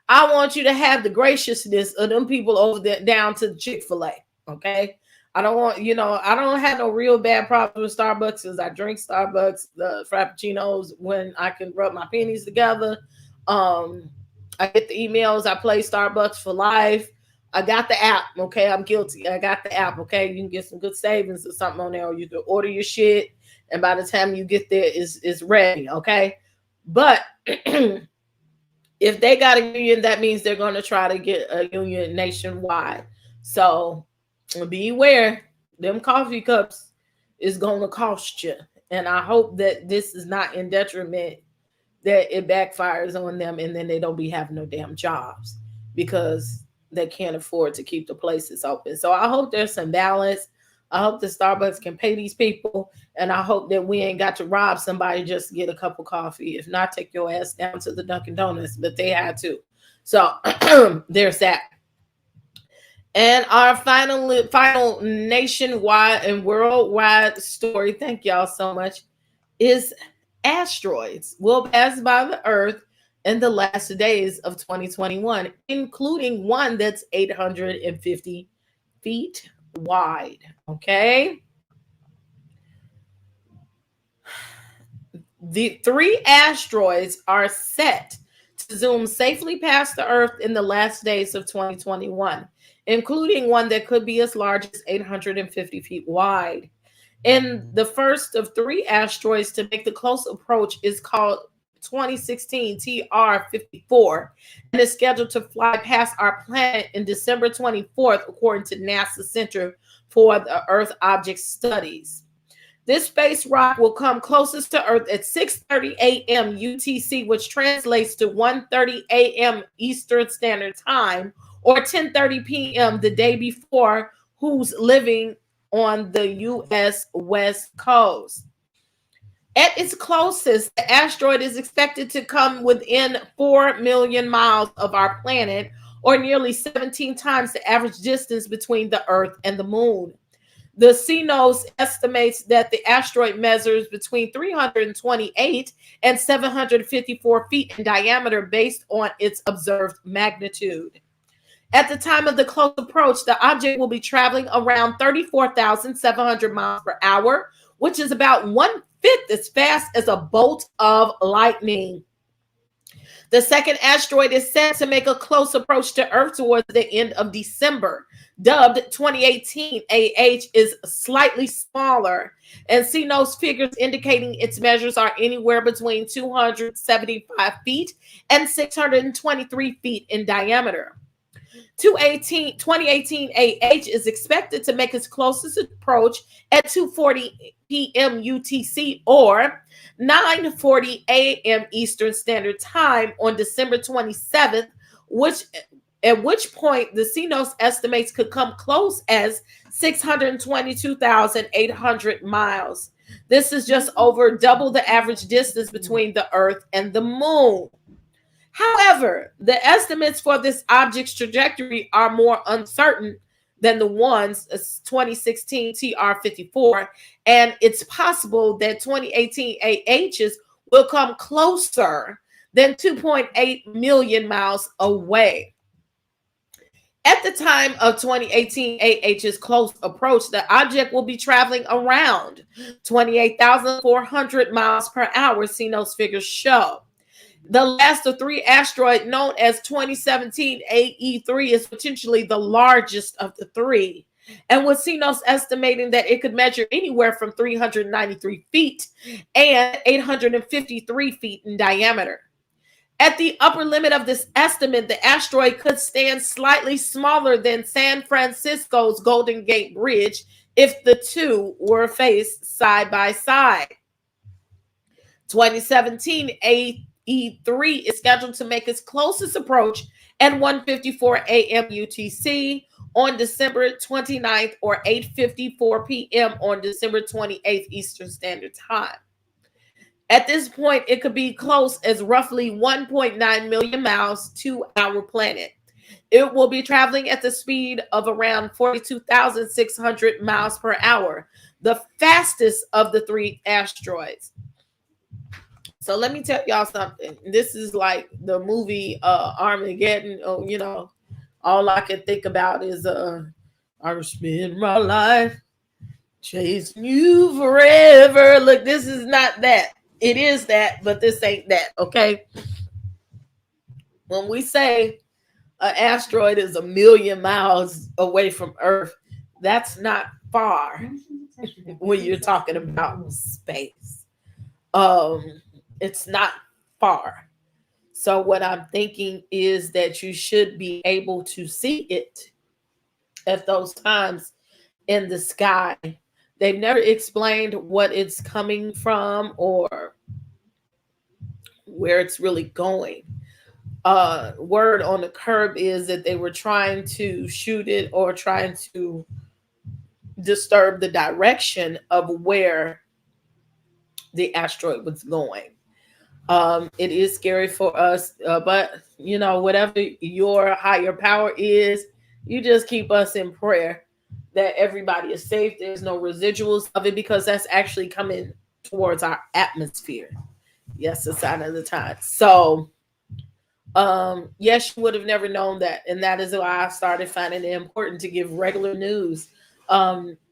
I want you to have the graciousness of them people over there down to Chick-fil-A, okay? I don't want, I don't have no real bad problems with Starbucks because I drink Starbucks, the Frappuccinos, when I can rub my pennies together. I get the emails. I play Starbucks for life. I got the app. Okay, I'm guilty. I got the app. Okay, you can get some good savings or something on there, or you can order your shit, and by the time you get there, it's ready. Okay, but if they got a union, that means they're going to try to get a union nationwide. So beware, them coffee cups is going to cost you. And I hope that this is not in detriment, that it backfires on them and then they don't be having no damn jobs because they can't afford to keep the places open. So I hope there's some balance. I hope the Starbucks can pay these people, and I hope that we ain't got to rob somebody just to get a cup of coffee. If not, take your ass down to the Dunkin' Donuts, but they had to. So there's that. And our final nationwide and worldwide story, thank y'all so much, is asteroids will pass by the Earth in the last days of 2021, including one that's 850 feet wide. Okay. The 3 asteroids are set to zoom safely past the Earth in the last days of 2021, including one that could be as large as 850 feet wide. And the first of 3 asteroids to make the close approach is called 2016 TR-54 and is scheduled to fly past our planet in December 24th, according to NASA Center for the Earth Object Studies. This space rock will come closest to Earth at 6:30 a.m. UTC, which translates to 1:30 a.m. Eastern Standard Time, or 10:30 p.m. the day before who's living on the U.S. West Coast. At its closest, the asteroid is expected to come within 4 million miles of our planet, or nearly 17 times the average distance between the Earth and the Moon. The CNOS estimates that the asteroid measures between 328 and 754 feet in diameter based on its observed magnitude. At the time of the close approach, the object will be traveling around 34,700 miles per hour, which is about 1/5 as fast as a bolt of lightning. The second asteroid is set to make a close approach to Earth towards the end of December. Dubbed 2018 AH, is slightly smaller, and CNOS figures indicating its measures are anywhere between 275 feet and 623 feet in diameter. 2018 AH is expected to make its closest approach at 2:40 p.m. UTC or 9:40 a.m. Eastern Standard Time on December 27th, at which point the CNOS estimates could come close as 622,800 miles. This is just over double the average distance between the Earth and the Moon. However, the estimates for this object's trajectory are more uncertain than the ones 2016 TR-54, and it's possible that 2018 AHs will come closer than 2.8 million miles away. At the time of 2018 AH's close approach, the object will be traveling around 28,400 miles per hour, CNOS figures show. The last of 3 asteroids, known as 2017 AE3, is potentially the largest of the 3, and with CNOS estimating that it could measure anywhere from 393 feet and 853 feet in diameter. At the upper limit of this estimate, the asteroid could stand slightly smaller than San Francisco's Golden Gate Bridge if the two were faced side by side. 2017 AE3 is scheduled to make its closest approach at 1:54 a.m. UTC on December 29th or 8:54 p.m. on December 28th Eastern Standard Time. At this point, it could be close as roughly 1.9 million miles to our planet. It will be traveling at the speed of around 42,600 miles per hour, the fastest of the 3 asteroids. So let me tell y'all something. This is like the movie Armageddon. Oh, all I can think about is I spend my life chasing you forever. Look, this is not that. It is that, but this ain't that, okay? When we say an asteroid is 1,000,000 miles away from Earth, that's not far when you're talking about space. It's not far. So what I'm thinking is that you should be able to see it at those times in the sky. They've never explained what it's coming from or where it's really going. Word on the curb is that they were trying to shoot it or trying to disturb the direction of where the asteroid was going. It is scary for us, but you know, whatever your higher power is, you just keep us in prayer that everybody is safe. There's no residuals of it because that's actually coming towards our atmosphere. Yes, the sign of the time. So, yes, you would have never known that, and that is why I started finding it important to give regular news.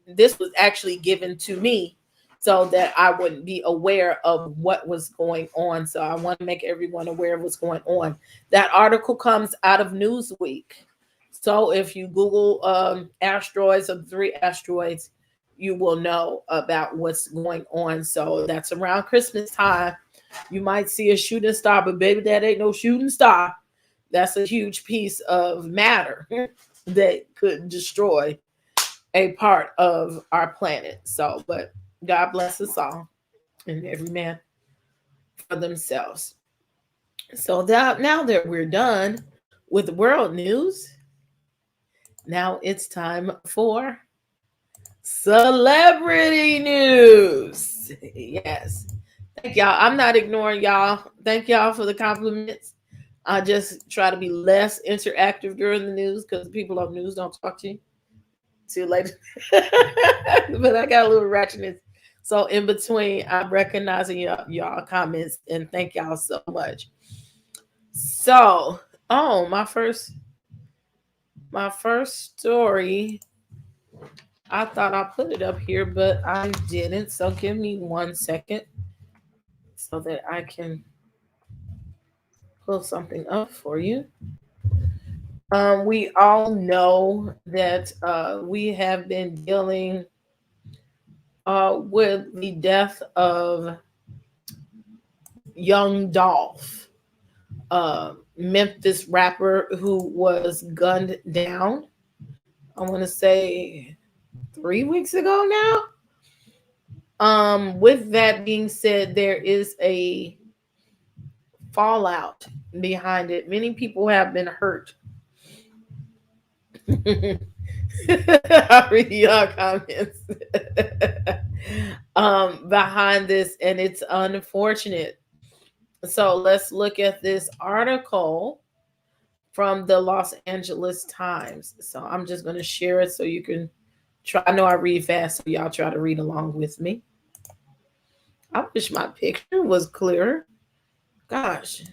This was actually given to me so that I would be aware of what was going on. So I want to make everyone aware of what's going on. That article comes out of Newsweek. So if you Google asteroids or 3 asteroids, you will know about what's going on. So that's around Christmas time. You might see a shooting star, but baby, that ain't no shooting star. That's a huge piece of matter that could destroy a part of our planet. So, but God bless us all and every man for themselves. So that now that we're done with world news, now it's time for celebrity news. Yes. Thank y'all. I'm not ignoring y'all. Thank y'all for the compliments. I just try to be less interactive during the news because people on news don't talk to you. See you later. But I got a little ratchetness. So in between, I'm recognizing y'all comments and thank y'all so much. So, my first story. I thought I put it up here, but I didn't. So give me 1 second so that I can pull something up for you. We all know that we have been dealing with the death of Young Dolph, Memphis rapper who was gunned down. I want to say 3 weeks ago now. With that being said, there is a fallout behind it. Many people have been hurt. I read your comments behind this, and it's unfortunate. So let's look at this article from the Los Angeles Times. So I'm just going to share it so you can try. I know I read fast, so y'all try to read along with me. I wish my picture was clearer. Gosh.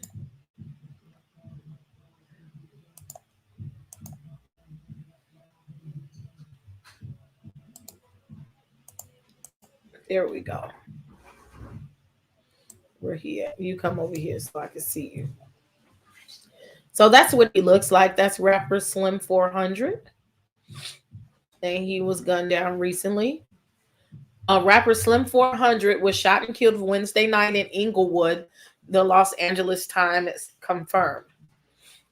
There we go. Where he at? You come over here so I can see you. So that's what he looks like. That's rapper Slim 400. And he was gunned down recently. Rapper Slim 400 was shot and killed Wednesday night in Inglewood, the Los Angeles Times confirmed.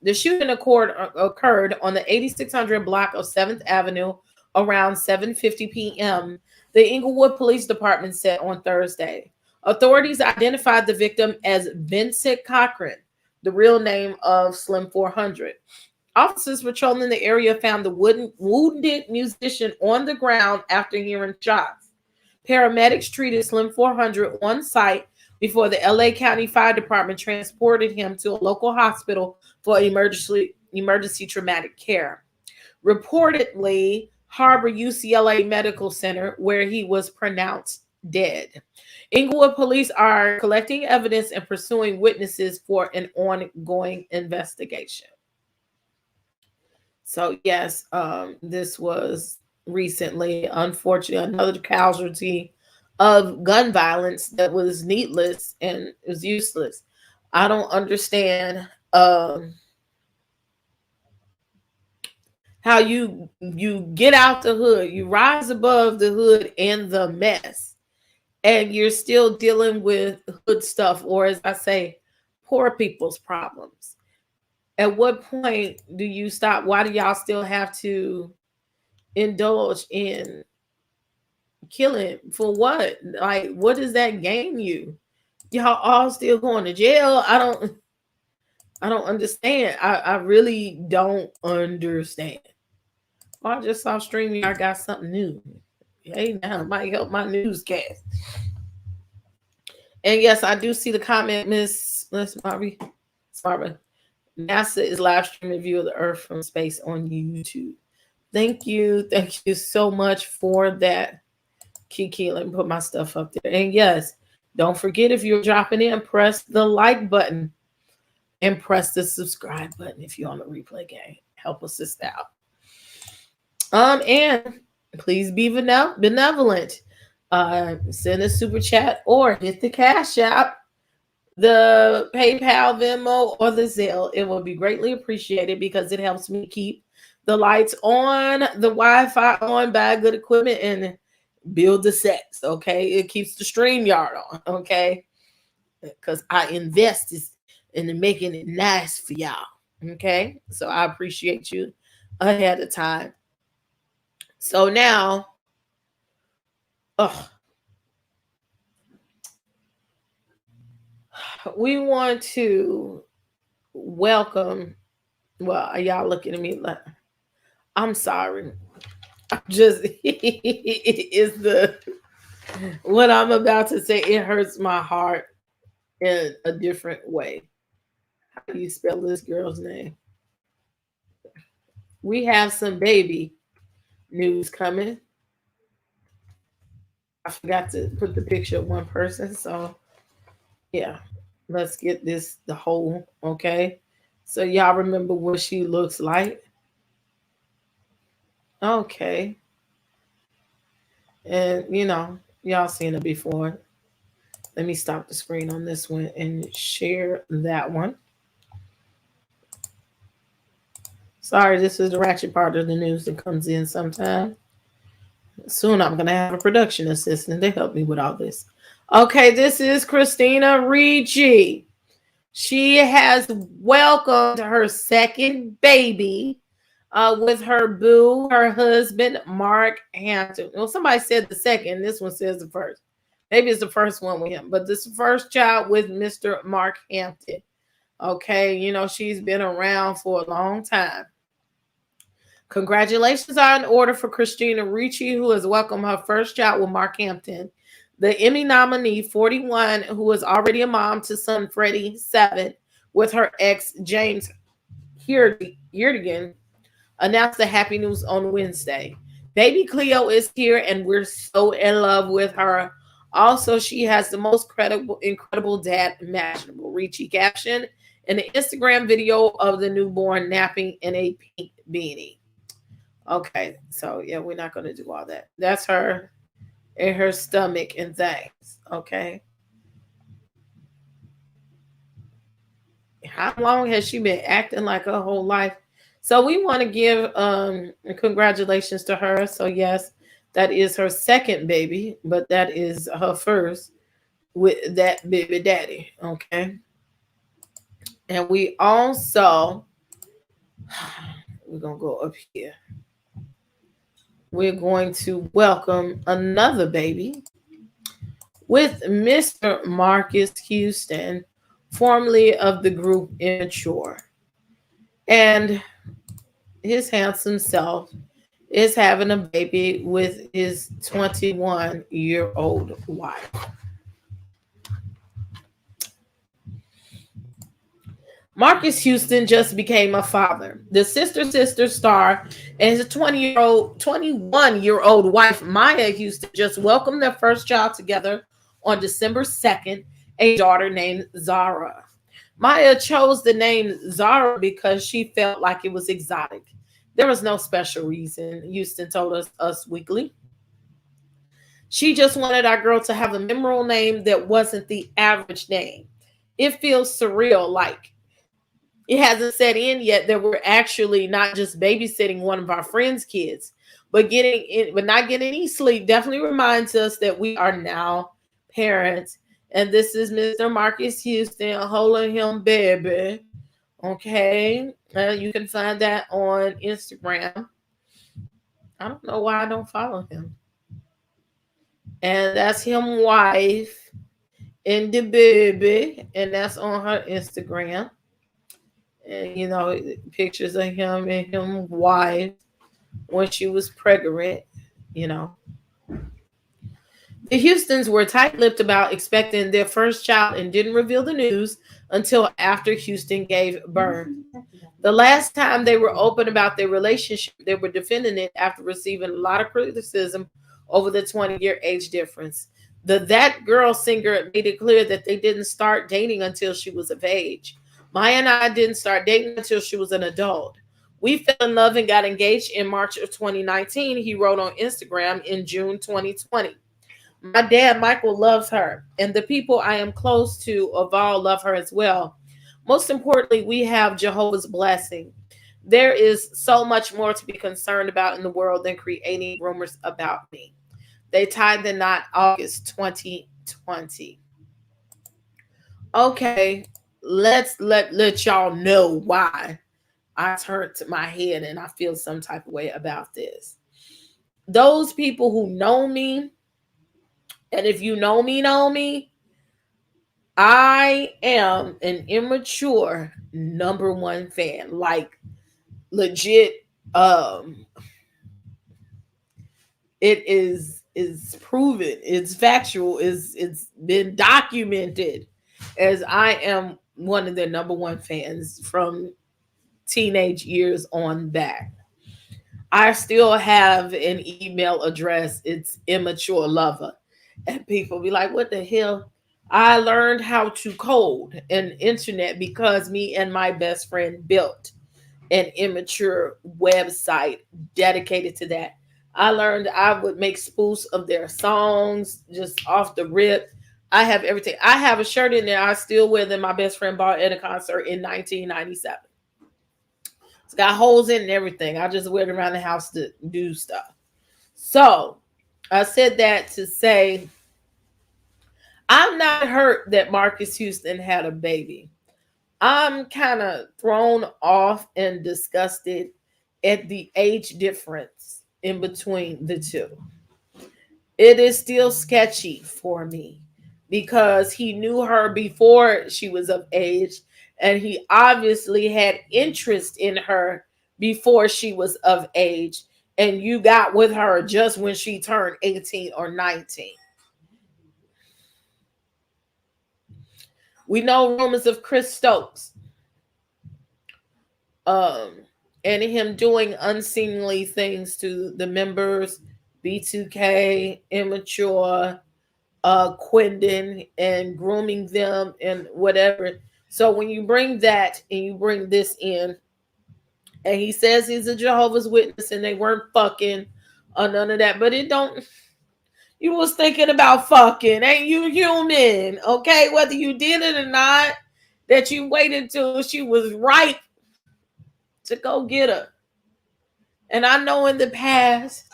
The shooting occurred on the 8600 block of 7th Avenue around 7:50 p.m., the Inglewood Police Department said on Thursday. Authorities identified the victim as Vincent Cochran, the real name of Slim 400. Officers patrolling the area found the wounded musician on the ground after hearing shots. Paramedics treated Slim 400 on site before the LA County Fire Department transported him to a local hospital for emergency traumatic care. Reportedly, Harbor UCLA Medical Center, where he was pronounced dead. Inglewood police are collecting evidence and pursuing witnesses for an ongoing investigation. So yes, this was recently, unfortunately, another casualty of gun violence that was needless and was useless. I don't understand how you get out the hood, you rise above the hood and the mess, and you're still dealing with hood stuff, or as I say, poor people's problems. At what point do you stop? Why do y'all still have to indulge in killing? For what? Like, what does that gain you? Y'all all still going to jail? I don't understand. I really don't understand. Well, I just saw streaming. I got something new. Hey, now it might help my newscast. And yes, I do see the comment, Miss Marvy. Barbara. NASA is live streaming view of the Earth from space on YouTube. Thank you. Thank you so much for that, Kiki. Let me put my stuff up there. And yes, don't forget, if you're dropping in, press the like button and press the subscribe button if you're on the replay game. Help us out. And please be benevolent. Send a super chat or hit the Cash App, the PayPal, Venmo, or the Zelle. It will be greatly appreciated because it helps me keep the lights on, the Wi-Fi on, buy good equipment, and build the sets. Okay, it keeps the StreamYard on. Okay, because I invest in making it nice for y'all. Okay, so I appreciate you ahead of time. So now, we want to welcome. Well, y'all looking at me like, I'm sorry. I'm just is the what I'm about to say. It hurts my heart in a different way. How do you spell this girl's name? We have some baby news coming. I forgot to put the picture of one person, so yeah, let's get this the whole. Okay, so y'all remember what she looks like. Okay, and y'all seen it before. Let me stop the screen on this one and share that one. Sorry, this is the ratchet part of the news that comes in sometime. Soon I'm going to have a production assistant to help me with all this. Okay, this is Christina Ricci. She has welcomed her second baby with her boo, her husband, Mark Hampton. Well, somebody said the second. This one says the first. Maybe it's the first one with him, but this is the first child with Mr. Mark Hampton. Okay, she's been around for a long time. Congratulations are in order for Christina Ricci, who has welcomed her first child with Mark Hampton. The Emmy nominee, 41, who is already a mom to son Freddie, 7, with her ex James Yerdigan, announced the happy news on Wednesday. Baby Cleo is here, and we're so in love with her. Also, she has the most incredible dad imaginable. Ricci captioned in an Instagram video of the newborn napping in a pink beanie. Okay, so yeah, we're not going to do all that. That's her and her stomach and things. Okay. How long has she been acting like her whole life? So we want to give congratulations to her. So yes, that is her second baby, but that is her first with that baby daddy. Okay. And we also, we're going to go up here. We're going to welcome another baby with Mr. Marcus Houston, formerly of the group Immature. And his handsome self is having a baby with his 21-year-old wife. Marcus Houston just became a father. The Sister star and his 21-year-old wife, Maya Houston, just welcomed their first child together on December 2nd, a daughter named Zara. Maya chose the name Zara because she felt like it was exotic. There was no special reason, Houston told us Weekly. She just wanted our girl to have a memorable name that wasn't the average name. It feels surreal, like it hasn't set in yet that we're actually not just babysitting one of our friends' kids, but not getting any sleep definitely reminds us that we are now parents. And this is Mr. Marcus Houston holding him baby. Okay. You can find that on Instagram. I don't know why I don't follow him. And that's him wife and the baby. And that's on her Instagram. And you know, pictures of him and him wife when she was pregnant, you know. The Houstons were tight-lipped about expecting their first child and didn't reveal the news until after Houston gave birth. The last time they were open about their relationship, they were defending it after receiving a lot of criticism over the 20-year age difference. The That Girl singer made it clear that they didn't start dating until she was of age. Maya and I didn't start dating until she was an adult. We fell in love and got engaged in March of 2019, he wrote on Instagram in June 2020. My dad, Michael, loves her, and the people I am close to of all love her as well. Most importantly, we have Jehovah's blessing. There is so much more to be concerned about in the world than creating rumors about me. They tied the knot August 2020. Okay, let's let y'all know why I turned my head and I feel some type of way about this. Those people who know me, and if you know me, I am an immature number one fan. Like legit, it is proven, it's factual, it's been documented as I am one of their number one fans from teenage years on back. I still have an email address. It's immature lover. And people be like, what the hell? I learned how to code an internet because me and my best friend built an immature website dedicated to that. I learned I would make spoofs of their songs just off the rip. I have everything. I have a shirt in there I still wear that my best friend bought at a concert in 1997. It's got holes in it and everything. I just wear it around the house to do stuff. So I said that to say I'm not hurt that Marcus Houston had a baby. I'm kind of thrown off and disgusted at the age difference in between the two. It is still sketchy for me because he knew her before she was of age, and he obviously had interest in her before she was of age, and you got with her just when she turned 18 or 19. We know rumors of Chris Stokes and him doing unseemly things to the members, B2K, Immature, Quindon, and grooming them and whatever. So when you bring that and you bring this in, and he says he's a Jehovah's Witness and they weren't fucking or none of that, but it don't. You was thinking about fucking. Ain't you human? Okay, whether you did it or not, that you waited till she was ripe to go get her. And I know in the past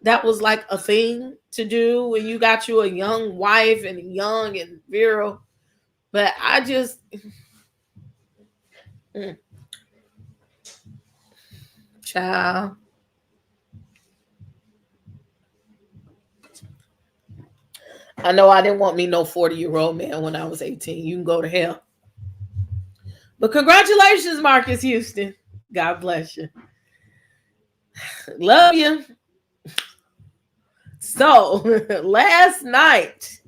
that was like a thing to do when you got you a young wife and young and virile. But I just child. I know I didn't want me no 40-year-old man when I was 18. You can go to hell. But congratulations, Marcus Houston. God bless you. Love you. So, last night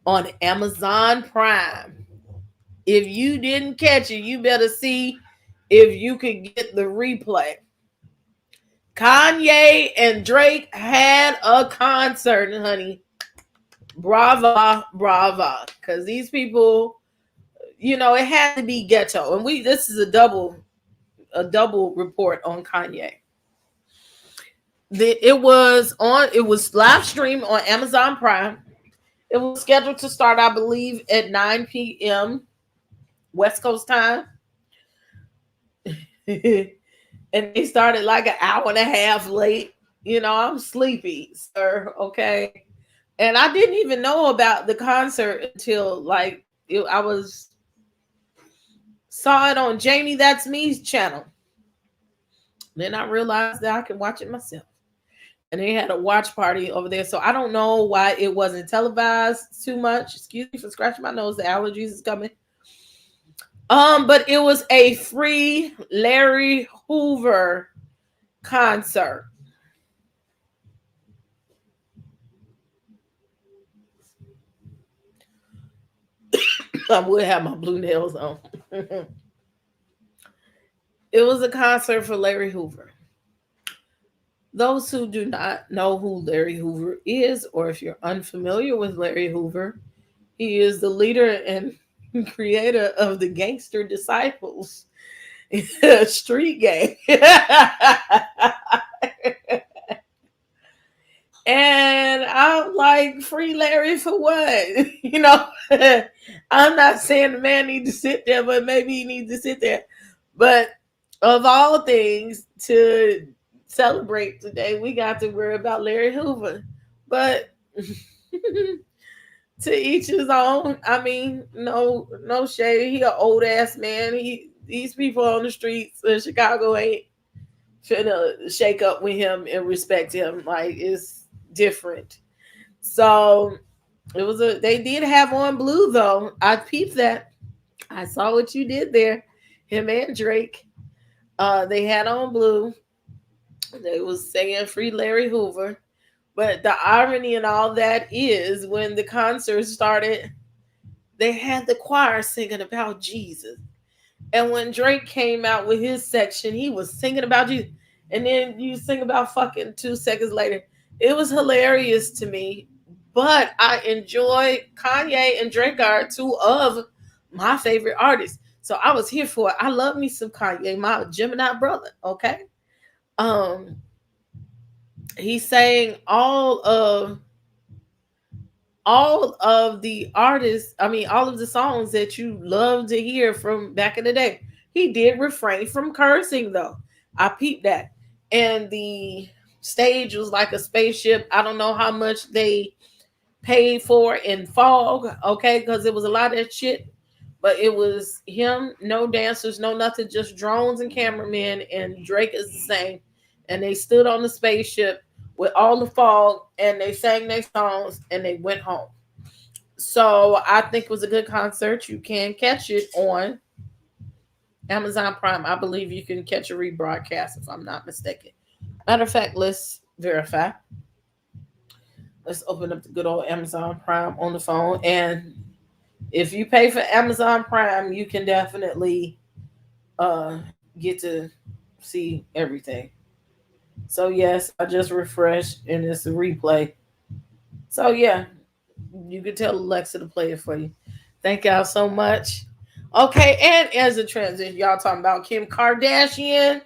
on Amazon Prime, if you didn't catch it, you better see if you could get the replay. Kanye and Drake had a concert, honey. Brava, brava. Because these people, you know, it had to be ghetto. And this is a double a double report on Kanye. It was live streamed on Amazon Prime. It was scheduled to start, I believe, at 9 p.m. West Coast time. And they started like an hour and a half late. You know, I'm sleepy, sir. Okay. And I didn't even know about the concert until like I saw it on Jamie That's Me's channel. Then I realized that I can watch it myself. And they had a watch party over there. So I don't know why it wasn't televised too much. Excuse me for scratching my nose. The allergies is coming. But it was a free Larry Hoover concert. I would have my blue nails on. It was a concert for Larry Hoover. Those who do not know who Larry Hoover is, or if you're unfamiliar with Larry Hoover, he is the leader and creator of the Gangster Disciples street gang. And I'm like, free Larry for what? You know, I'm not saying the man needs to sit there, but maybe he needs to sit there. But of all things to celebrate today, we got to worry about Larry Hoover. But to each his own. I mean, no shade. He an old ass man. These people on the streets in Chicago ain't finna shake up with him and respect him. Like, it's different. So they did have on blue though. I peeped that. I saw what you did there. Him and Drake. They had on blue. They was saying free Larry Hoover. But the irony and all that is when the concert started, they had the choir singing about Jesus. And when Drake came out with his section, he was singing about Jesus. And then you sing about fucking 2 seconds later. It was hilarious to me. But I enjoy Kanye and Drake are 2 of my favorite artists. So I was here for it. I love me some Kanye, my Gemini brother. Okay. He sang all of the artists, all of the songs that you love to hear from back in the day. He did refrain from cursing though. I peeped that. And the stage was like a spaceship. I don't know how much they paid for in fog, okay, because it was a lot of that shit. But it was him, no dancers, no nothing, just drones and cameramen, and Drake is the same. And they stood on the spaceship with all the fog, and they sang their songs, and they went home. So I think it was a good concert. You can catch it on Amazon Prime. I believe you can catch a rebroadcast, if I'm not mistaken. Matter of fact, let's verify. Let's open up the good old Amazon Prime on the phone. And if you pay for Amazon Prime, you can definitely get to see everything. So yes, I just refreshed and it's a replay. So yeah, you can tell Alexa to play it for you. Thank y'all so much. Okay, and as a transition, y'all talking about Kim Kardashian.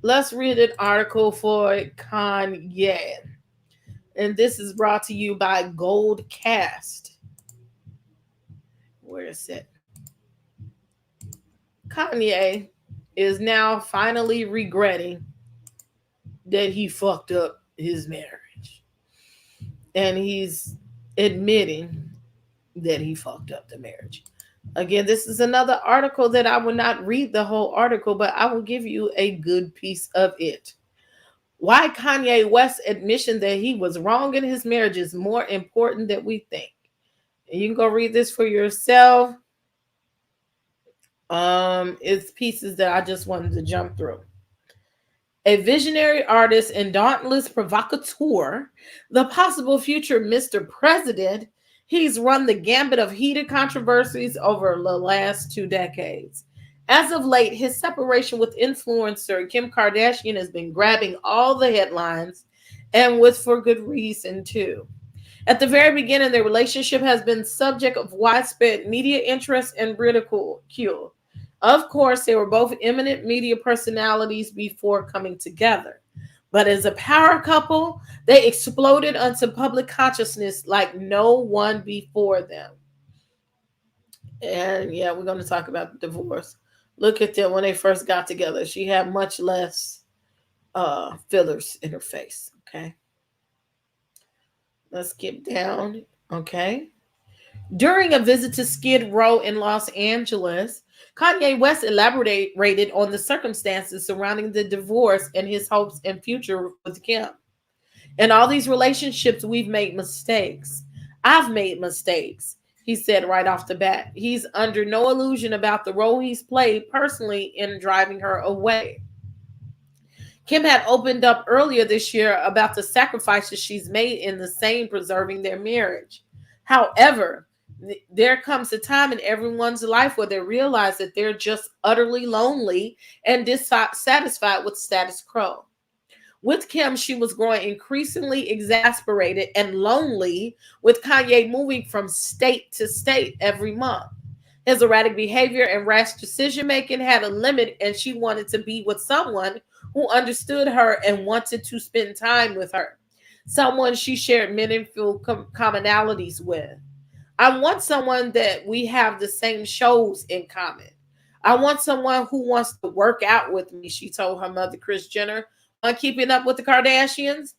Let's read an article for Kanye. And this is brought to you by Goldcast. Where is it? Kanye is now finally regretting that he fucked up his marriage. And he's admitting that he fucked up the marriage. Again, this is another article that I will not read the whole article, but I will give you a good piece of it. Why Kanye West's admission that he was wrong in his marriage is more important than we think. And you can go read this for yourself. It's pieces that I just wanted to jump through. A visionary artist and dauntless provocateur, the possible future Mr. President, he's run the gambit of heated controversies over the last 2 decades. As of late, his separation with influencer Kim Kardashian has been grabbing all the headlines, and for good reason too. At the very beginning, their relationship has been subject of widespread media interest and ridicule. Of course, they were both eminent media personalities before coming together. But as a power couple, they exploded onto public consciousness like no one before them. And yeah, we're going to talk about the divorce. Look at them when they first got together. She had much less fillers in her face. Okay. Let's skip down. Okay. During a visit to Skid Row in Los Angeles, Kanye West elaborated on the circumstances surrounding the divorce and his hopes and future with Kim. In all these relationships, we've made mistakes. I've made mistakes, he said right off the bat. He's under no illusion about the role he's played personally in driving her away. Kim had opened up earlier this year about the sacrifices she's made in the same preserving their marriage. However, there comes a time in everyone's life where they realize that they're just utterly lonely and dissatisfied with status quo. With Kim, she was growing increasingly exasperated and lonely with Kanye moving from state to state every month. His erratic behavior and rash decision making had a limit, and she wanted to be with someone who understood her and wanted to spend time with her, someone she shared meaningful commonalities with. I want someone that we have the same shows in common. I want someone who wants to work out with me, she told her mother, Kris Jenner, on Keeping Up with the Kardashians.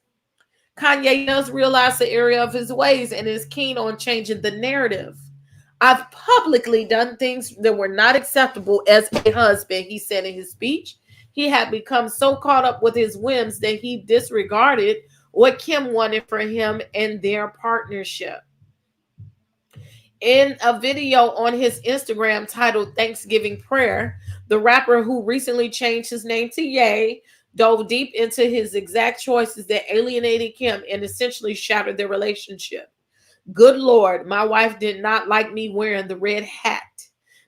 Kanye does realize the area of his ways and is keen on changing the narrative. I've publicly done things that were not acceptable as a husband, he said in his speech. He had become so caught up with his whims that he disregarded what Kim wanted for him and their partnership. In a video on his Instagram titled Thanksgiving Prayer, the rapper, who recently changed his name to Ye, dove deep into his exact choices that alienated Kim and essentially shattered their relationship. Good Lord, my wife did not like me wearing the red hat.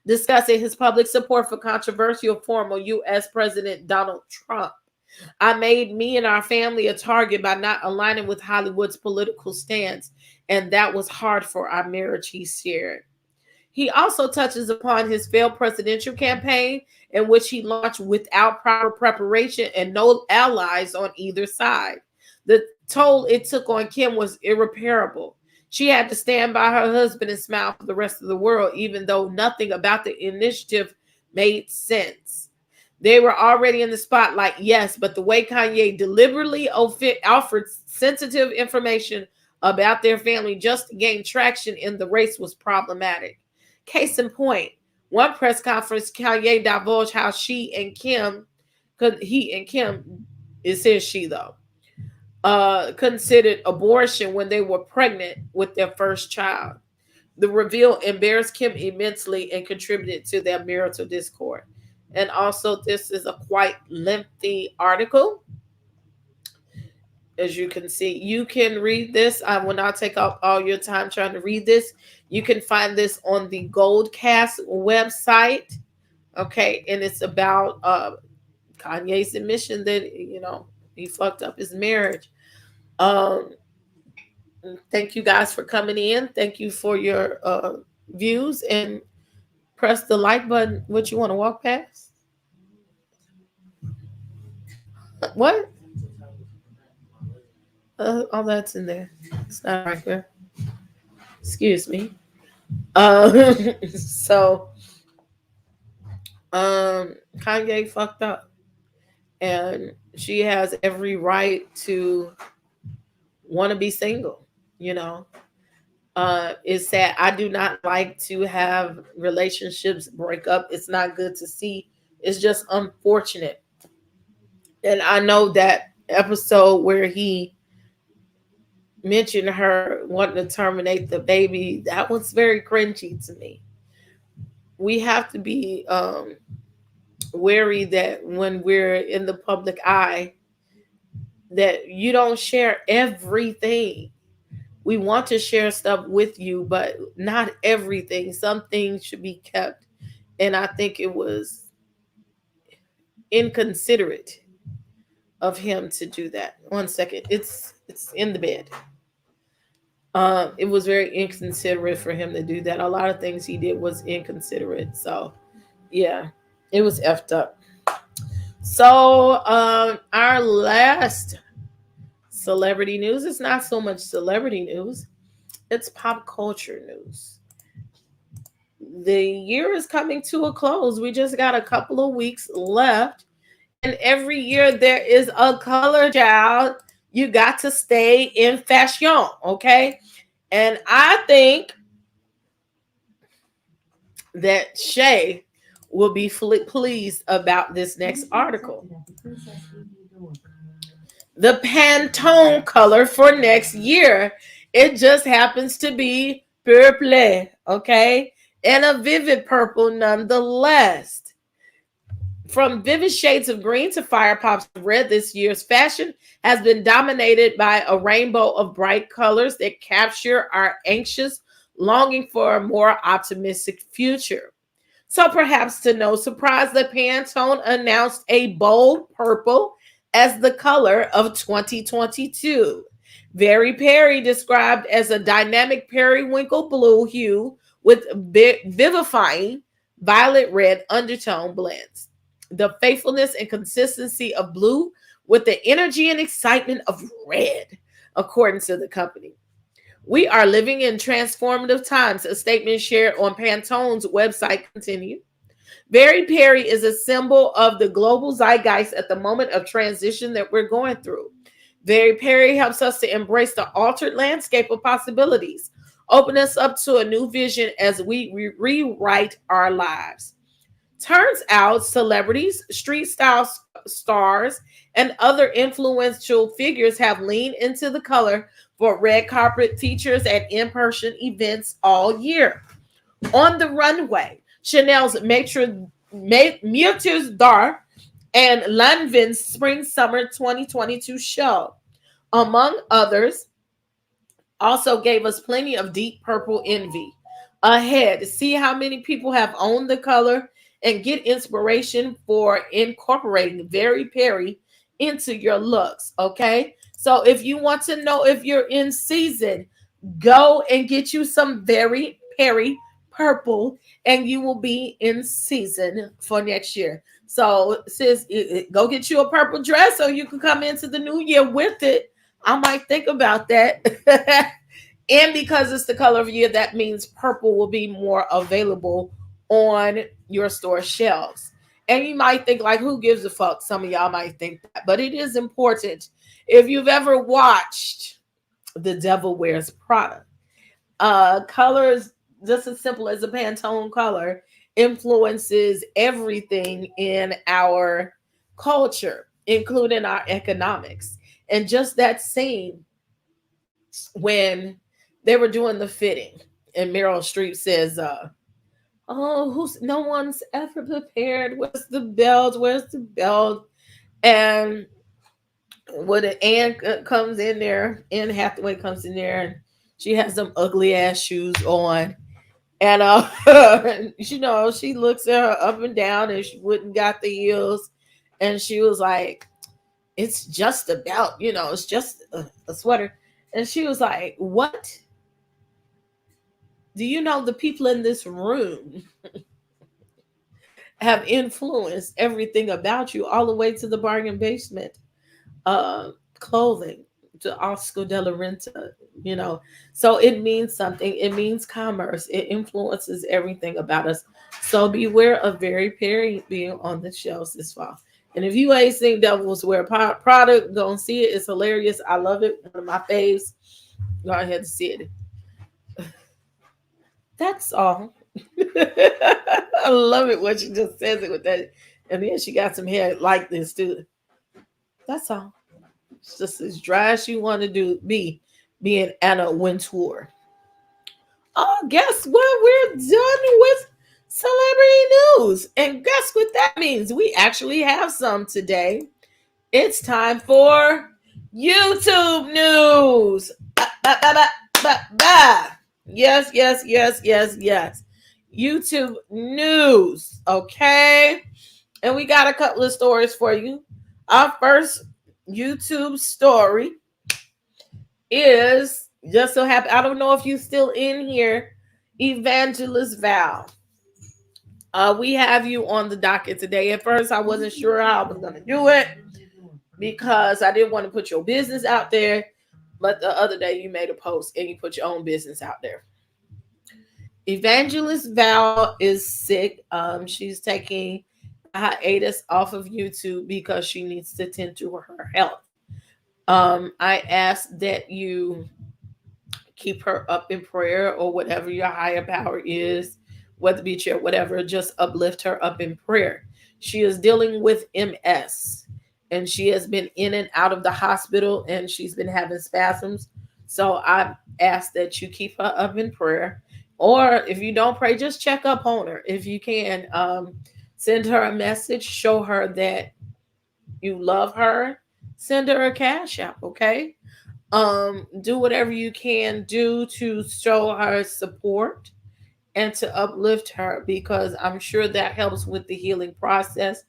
Discussing his public support for controversial former U.S. President Donald Trump. I made me and our family a target by not aligning with Hollywood's political stance, and that was hard for our marriage, he shared. He also touches upon his failed presidential campaign, in which he launched without proper preparation and no allies on either side. The toll it took on Kim was irreparable. She had to stand by her husband and smile for the rest of the world, even though nothing about the initiative made sense. They were already in the spotlight, yes, but the way Kanye deliberately offered sensitive information about their family just to gain traction in the race was problematic. Case in point, one press conference, Kanye divulged how he and Kim, it says she though, considered abortion when they were pregnant with their first child. The reveal embarrassed Kim immensely and contributed to their marital discord. And also, this is a quite lengthy article. As you can see, you can read this. I will not take up all your time trying to read this. You can find this on the Goldcast website. Okay, and it's about Kanye's admission that, he fucked up his marriage. Thank you guys for coming in. Thank you for your views, and press the like button. What, you want to walk past? What? All that's in there. It's not right there. Excuse me. So Kanye fucked up, and she has every right to want to be single. It's sad. I do not like to have relationships break up. It's not good to see. It's just unfortunate. And I know that episode where he mentioned her wanting to terminate the baby, that was very cringy to me. We have to be wary that when we're in the public eye, that you don't share everything. We want to share stuff with you, but not everything. Some things should be kept. And I think it was inconsiderate of him to do that. 1 second. It's in the bed. It was very inconsiderate for him to do that. A lot of things he did was inconsiderate. So, yeah. It was effed up. So our last celebrity news is not so much celebrity news, it's pop culture news. The year is coming to a close. We just got a couple of weeks left. And every year there is a color, child. You got to stay in fashion, okay? And I think that Shay will be pleased about this next article. The Pantone color for next year, it just happens to be purple, okay? And a vivid purple nonetheless. From vivid shades of green to fire pops of red, this year's fashion has been dominated by a rainbow of bright colors that capture our anxious longing for a more optimistic future. So perhaps to no surprise, the Pantone announced a bold purple as the color of 2022. Very Perry described as a dynamic periwinkle blue hue with vivifying violet red undertone blends. The faithfulness and consistency of blue with the energy and excitement of red, according to the company. We are living in transformative times, a statement shared on Pantone's website continued. Very Perry is a symbol of the global zeitgeist at the moment of transition that we're going through. Very Perry helps us to embrace the altered landscape of possibilities, open us up to a new vision as we rewrite our lives. Turns out celebrities, street style stars, and other influential figures have leaned into the color for red carpet features and in-person events all year. On the runway, Chanel's Maîtres d'Art and Lanvin's Spring-Summer 2022 show, among others, also gave us plenty of deep purple envy. Ahead, see how many people have owned the color and get inspiration for incorporating Very Perry into your looks, okay? So if you want to know if you're in season, go and get you some Very Perry purple and you will be in season for next year. So sis, go get you a purple dress so you can come into the new year with it. I might think about that. And because it's the color of year, that means purple will be more available on your store shelves. And you might think, like, who gives a fuck? Some of y'all might think that, but it is important. If you've ever watched The Devil Wears Prada, colors just as simple as a Pantone color influences everything in our culture, including our economics. And just that scene when they were doing the fitting and Meryl Streep says, no one's ever prepared. Where's the belt? Where's the belt? And when Anne comes in there, Anne Hathaway comes in there, and she has some ugly ass shoes on. And she looks at her up and down, and she wouldn't got the heels, and she was like, "It's just a belt, it's just a sweater." And she was like, "What? Do you know the people in this room have influenced everything about you, all the way to the bargain basement clothing, to Oscar de la Renta, So it means something. It means commerce. It influences everything about us. So beware of Very Perry being on the shelves this fall. And if you ain't seen Devils Wear Prada, go see it. It's hilarious. I love it. One of my faves. Go ahead and see it. That's all. I love it when she just says it with that. And then she got some hair like this too. That's all. It's just as dry as you want to be being Anna Wintour. Oh, guess what? We're done with celebrity news. And guess what that means? We actually have some today. It's time for YouTube news. Yes. YouTube news. Okay. And we got a couple of stories for you. Our first YouTube story is just so happy. I don't know if you're still in here, Evangelist Val. We have you on the docket today. At first, I wasn't sure how I was going to do it because I didn't want to put your business out there. But the other day, you made a post and you put your own business out there. Evangelist Val is sick. She's taking a hiatus off of YouTube because she needs to tend to her health. I ask that you keep her up in prayer, or whatever your higher power is, whether it be chair, whatever, just uplift her up in prayer. She is dealing with MS, and she has been in and out of the hospital, and she's been having spasms. So I ask that you keep her up in prayer. Or if you don't pray, just check up on her. If you can, send her a message, show her that you love her, send her a cash app, okay? Do whatever you can do to show her support and to uplift her, because I'm sure that helps with the healing process.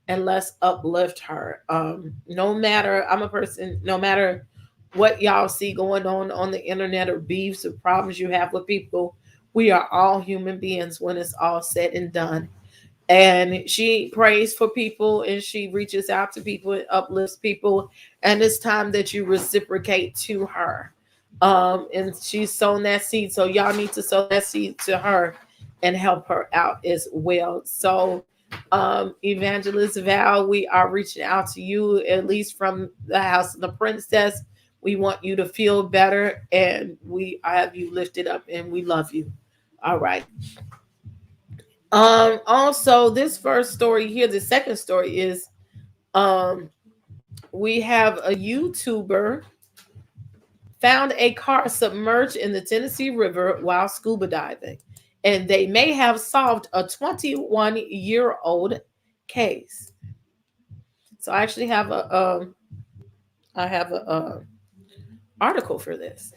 And let's uplift her. No matter, I'm a person, no matter what y'all see going on the internet, or beefs or problems you have with people, we are all human beings when it's all said and done. And she prays for people, and she reaches out to people and uplifts people. And it's time that you reciprocate to her. And she's sown that seed. So y'all need to sow that seed to her and help her out as well. So Evangelist Val, we are reaching out to you, at least from the House of the Princess. We want you to feel better, and we have you lifted up, and we love you. All right. Also, this first story here, the second story is we have a YouTuber found a car submerged in the Tennessee River while scuba diving, and they may have solved a 21-year-old case. So I actually have a article for this.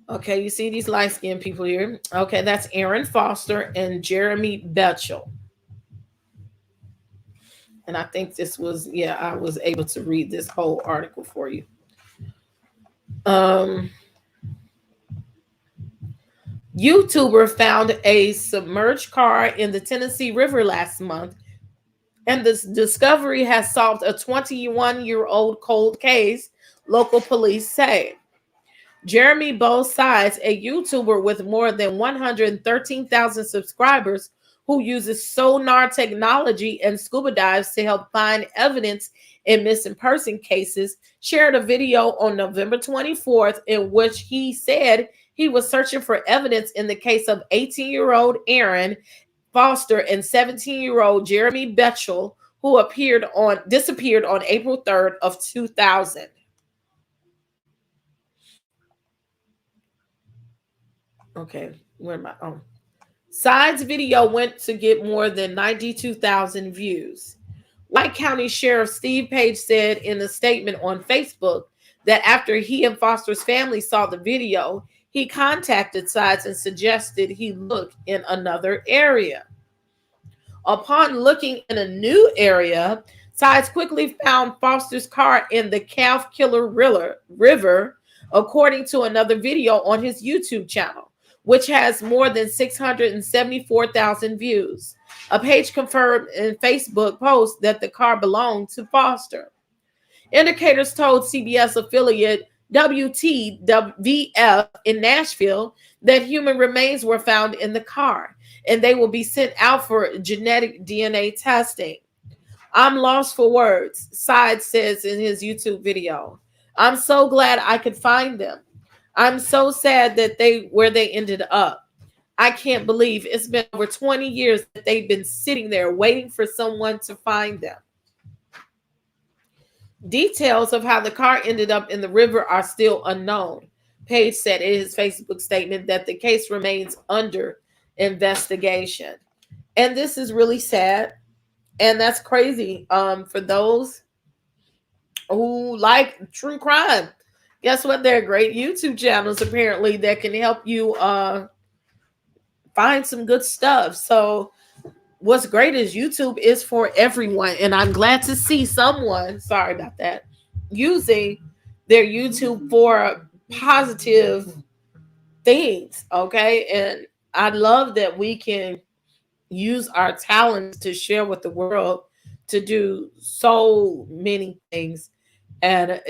Okay, you see these light-skinned people here. Okay, that's Aaron Foster and Jeremy Betchel. And I think this was, yeah, I was able to read this whole article for you. YouTuber found a submerged car in the Tennessee River last month, and this discovery has solved a 21-year-old cold case, local police say. Jeremy Both Sides, a YouTuber with more than 113,000 subscribers who uses sonar technology and scuba dives to help find evidence in missing person cases, shared a video on November 24th in which he said he was searching for evidence in the case of 18-year-old Aaron Foster and 17-year-old Jeremy Betchel, who disappeared on April 3rd of 2000. Okay, where am I? Oh. Sides video went to get more than 92,000 views. White County Sheriff Steve Page said in a statement on Facebook that after he and Foster's family saw the video, he contacted Sides and suggested he look in another area. Upon looking in a new area, Sides quickly found Foster's car in the Calf Killer River, according to another video on his YouTube channel, which has more than 674,000 views. A page confirmed in Facebook post that the car belonged to Foster. Indicators told CBS affiliate WTVF in Nashville that human remains were found in the car, and they will be sent out for genetic DNA testing. I'm lost for words, Side says in his YouTube video. I'm so glad I could find them. I'm so sad that where they ended up. I can't believe it's been over 20 years that they've been sitting there waiting for someone to find them. Details of how the car ended up in the river are still unknown. Page said in his Facebook statement that the case remains under investigation. And this is really sad. And that's crazy for those who like true crime. Guess what? There are great YouTube channels apparently that can help you find some good stuff. So what's great is YouTube is for everyone. And I'm glad to see someone, sorry about that, using their YouTube for positive things. Okay. And I love that we can use our talents to share with the world to do so many things. And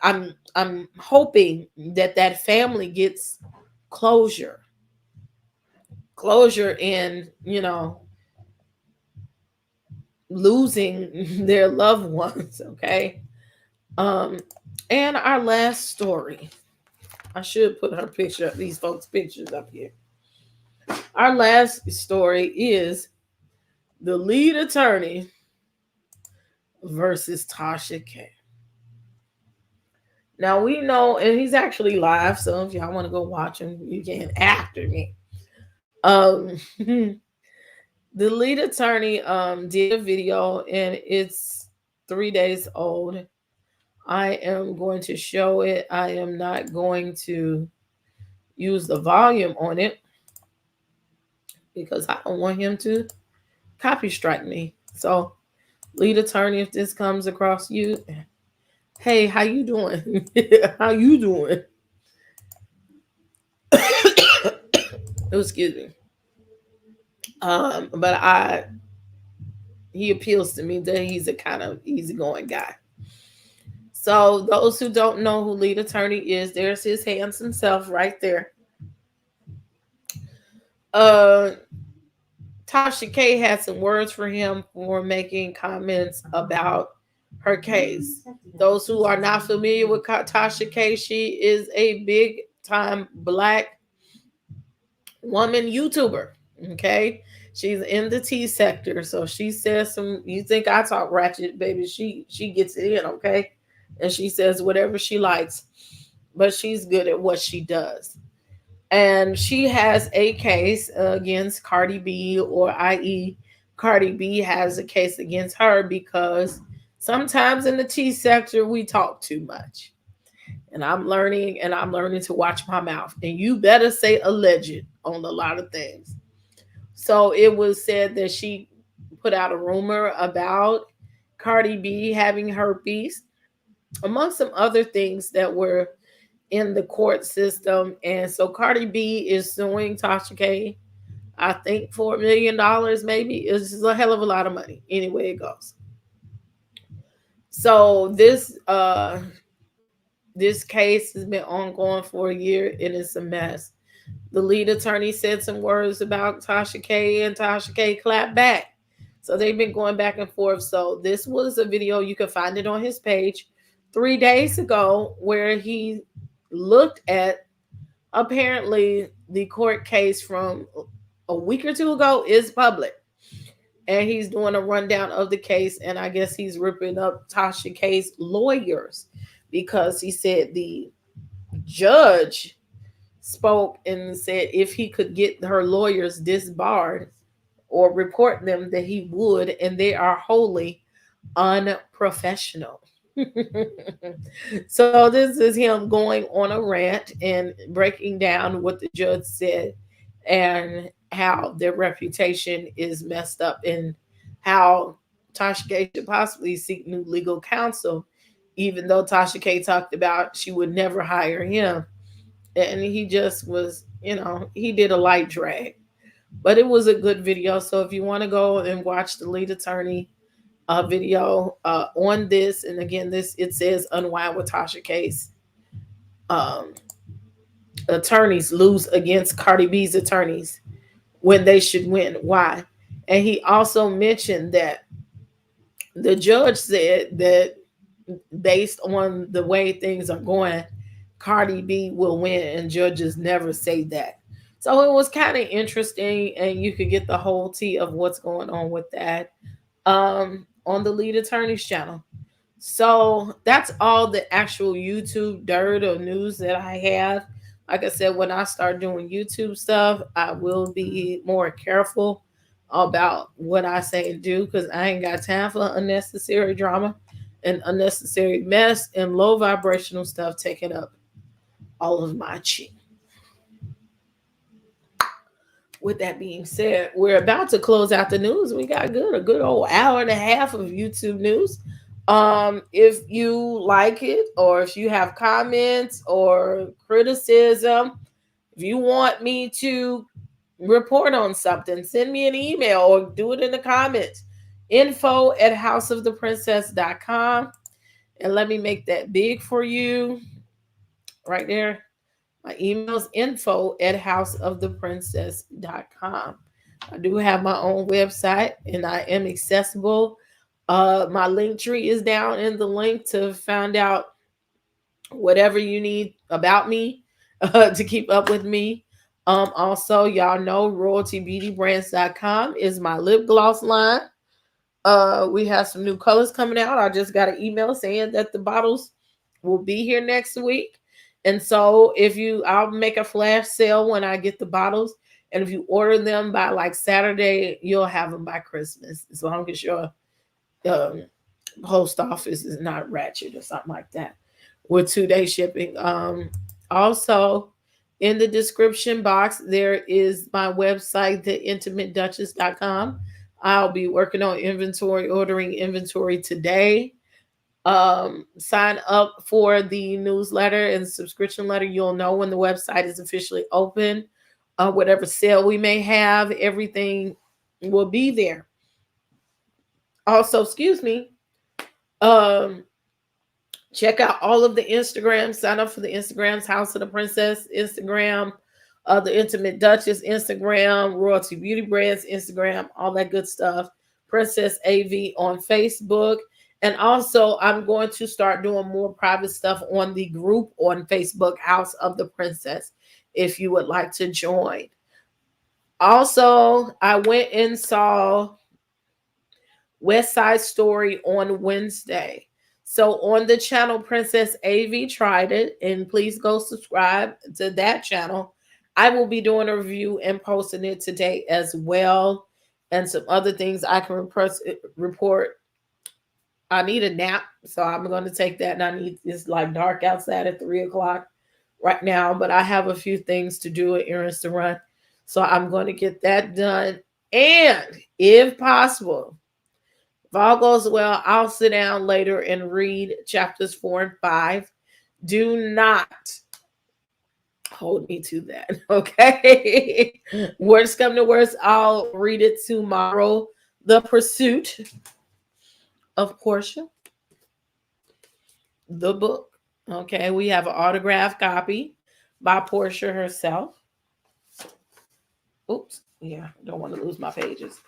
I'm hoping that that family gets closure, closure in, losing their loved ones. Okay. Um, and our last story, I should put her picture, these folks' pictures up here. Our last story is the lead attorney versus Tasha K. Now we know, and he's actually live, so if y'all want to go watch him, you can after me. The lead attorney did a video, and it's 3 days old. I am going to show it. I am not going to use the volume on it because I don't want him to copy strike me. So, lead attorney, if this comes across you, hey, how you doing? How you doing? Oh, excuse me. But he appeals to me that he's a kind of easygoing guy. So those who don't know who lead attorney is, there's his handsome self right there. Tasha K had some words for him for making comments about her case. Those who are not familiar with Tasha K, she is a big time Black woman YouTuber. Okay. She's in the tea sector. So she says some, you think I talk ratchet, baby. She gets it in, okay? And she says whatever she likes, but she's good at what she does. And she has a case against Cardi B, or i.e., Cardi B has a case against her because sometimes in the tea sector we talk too much. And I'm learning to watch my mouth. And you better say alleged on a lot of things. So it was said that she put out a rumor about Cardi B having herpes, among some other things that were in the court system. And so Cardi B is suing Tasha K, I think $4 million, maybe. It's just a hell of a lot of money. Anyway, it goes. So this case has been ongoing for a year and it's a mess. The lead attorney said some words about Tasha K, and Tasha K clapped back. So they've been going back and forth. So this was a video, you can find it on his page 3 days ago, where he looked at apparently the court case from a week or two ago is public. And he's doing a rundown of the case. And I guess he's ripping up Tasha K's lawyers because he said the judge spoke and said if he could get her lawyers disbarred or report them, that he would, and they are wholly unprofessional. So this is him going on a rant and breaking down what the judge said and how their reputation is messed up, and how Tasha K should possibly seek new legal counsel, even though Tasha K talked about she would never hire him. And he just was, he did a light drag. But it was a good video. So if you want to go and watch the lead attorney video on this, and again, it says unwind with Tasha K's attorneys lose against Cardi B's attorneys when they should win. Why? And he also mentioned that the judge said that based on the way things are going, Cardi B will win, and judges never say that. So it was kind of interesting, and you could get the whole tea of what's going on with that on the lead attorney's channel. So that's all the actual YouTube dirt or news that I have. Like I said, when I start doing YouTube stuff, I will be more careful about what I say and do, because I ain't got time for unnecessary drama and unnecessary mess and low vibrational stuff taking up all of my chi. With that being said, we're about to close out the news. We got a good old hour and a half of YouTube news. If you like it, or if you have comments or criticism, if you want me to report on something, send me an email or do it in the comments. info@hausoftheeprincess.com. And let me make that big for you right there. My email is info@hausoftheeprincess.com. I do have my own website and I am accessible. My link tree is down in the link to find out whatever you need about me, to keep up with me. Also, y'all know royaltybeautybrands.com is my lip gloss line. We have some new colors coming out. I just got an email saying that the bottles will be here next week. And so I'll make a flash sale when I get the bottles. And if you order them by like Saturday, you'll have them by Christmas, as long as your post office is not ratchet or something like that, with 2-day shipping. Also, in the description box, there is my website, theintimatedutchess.com. I'll be working on ordering inventory today. Sign up for the newsletter and subscription letter. You'll know when the website is officially open. Whatever sale we may have, everything will be there. Also, excuse me, check out all of the Instagrams. Sign up for the Instagrams: House of the Princess Instagram, the Intimate Dutchess Instagram, Royalty Beauty Brands Instagram, all that good stuff. Princess AV on Facebook. And also, I'm going to start doing more private stuff on the group on Facebook, House of the Princess, if you would like to join. Also, I went and saw West Side Story on Wednesday. So on the channel Princess AV Tried It, and please go subscribe to that channel. I will be doing a review and posting it today as well, and some other things I can report. I need a nap, so I'm going to take that, and it's like dark outside at 3:00 right now, but I have a few things to do, errands to run, so I'm going to get that done. And if possible, if all goes well, I'll sit down later and read chapters 4 and 5. Do not hold me to that, okay? Worst come to worst, I'll read it tomorrow. The Pursuit of Portia, the book. Okay, we have an autographed copy by Portia herself. Oops, yeah, don't want to lose my pages.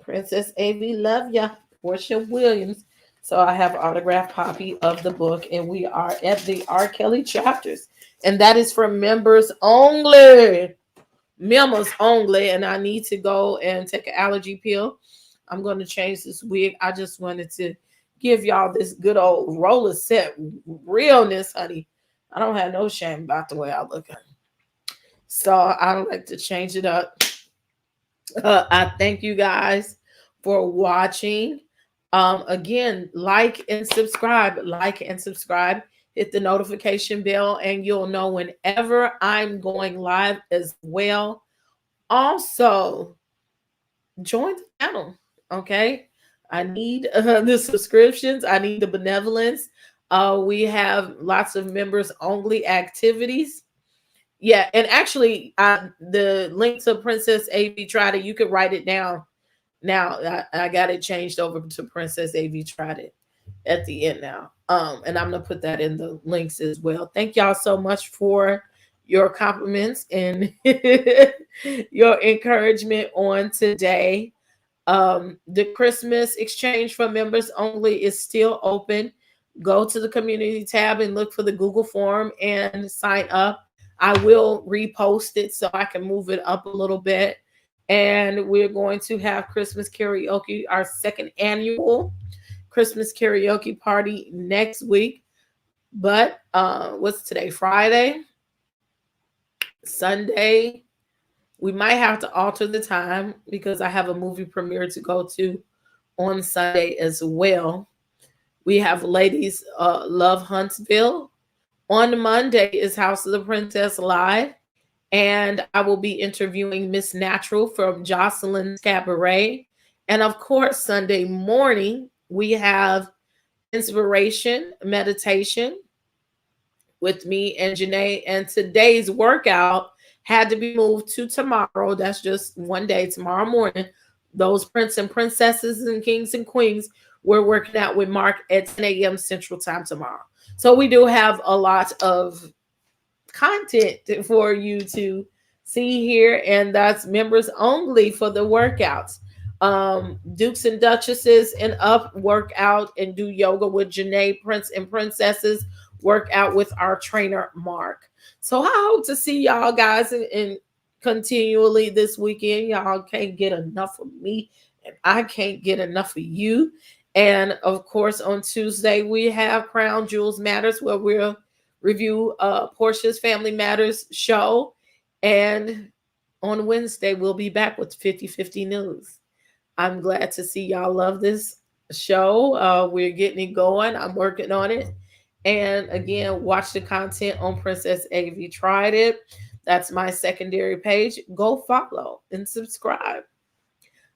Princess AV, love ya. Portia Williams. So I have an autographed copy of the book, and we are at the R. Kelly chapters, and that is for members only. Members only, and I need to go and take an allergy pill. I'm going to change this wig. I just wanted to give y'all this good old roller set realness, honey. I don't have no shame about the way I look. So I don't like to change it up. I thank you guys for watching. Again, like and subscribe. Like and subscribe. Hit the notification bell, and you'll know whenever I'm going live as well. Also, join the channel. Okay, I need the subscriptions. I need the benevolence. We have lots of members only activities. Yeah, and actually, the link to Princess AV Tried It, you could write it down. Now I got it changed over to Princess AV Tried It at the end now. And I'm gonna put that in the links as well. Thank y'all so much for your compliments and your encouragement on today. The Christmas exchange for members only is still open. Go to the community tab and look for the Google form and sign up. I will repost it so I can move it up a little bit. And we're going to have Christmas karaoke, our second annual Christmas karaoke party next week. But what's today? Friday? Sunday? We might have to alter the time because I have a movie premiere to go to on Sunday as well. We have Ladies Love Huntsville. On Monday is House of the Princess Live. And I will be interviewing Miss Natural from Jocelyn's Cabaret. And of course, Sunday morning, We have inspiration, meditation with me and Janae. And today's workout had to be moved to tomorrow. That's just one day, tomorrow morning. Those prince and princesses and kings and queens, we're working out with Mark at 10 a.m. Central Time tomorrow. So we do have a lot of content for you to see here, and that's members only for the workouts. Dukes and Duchesses and up workout and do yoga with Janae, Prince and Princesses work out with our trainer Mark. So I hope to see y'all guys and continually this weekend. Y'all can't get enough of me, and I can't get enough of you. And of course, on Tuesday we have Crown Jewels Matters, where we'll review Portia's Family Matters show. And on Wednesday we'll be back with 50/50 News. I'm glad to see y'all love this show. We're getting it going. I'm working on it. And again, watch the content on Princess AV Tried It. That's my secondary page. Go follow and subscribe.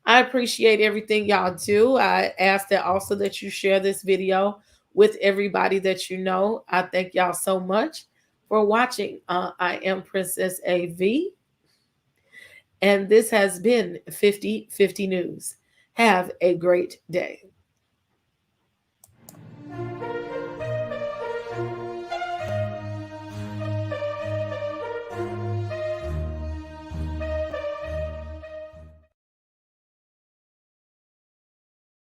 I appreciate everything y'all do. I ask that also that you share this video with everybody that you know. I thank y'all so much for watching. I am Princess AV, and this has been 50/50 News. Have a great day.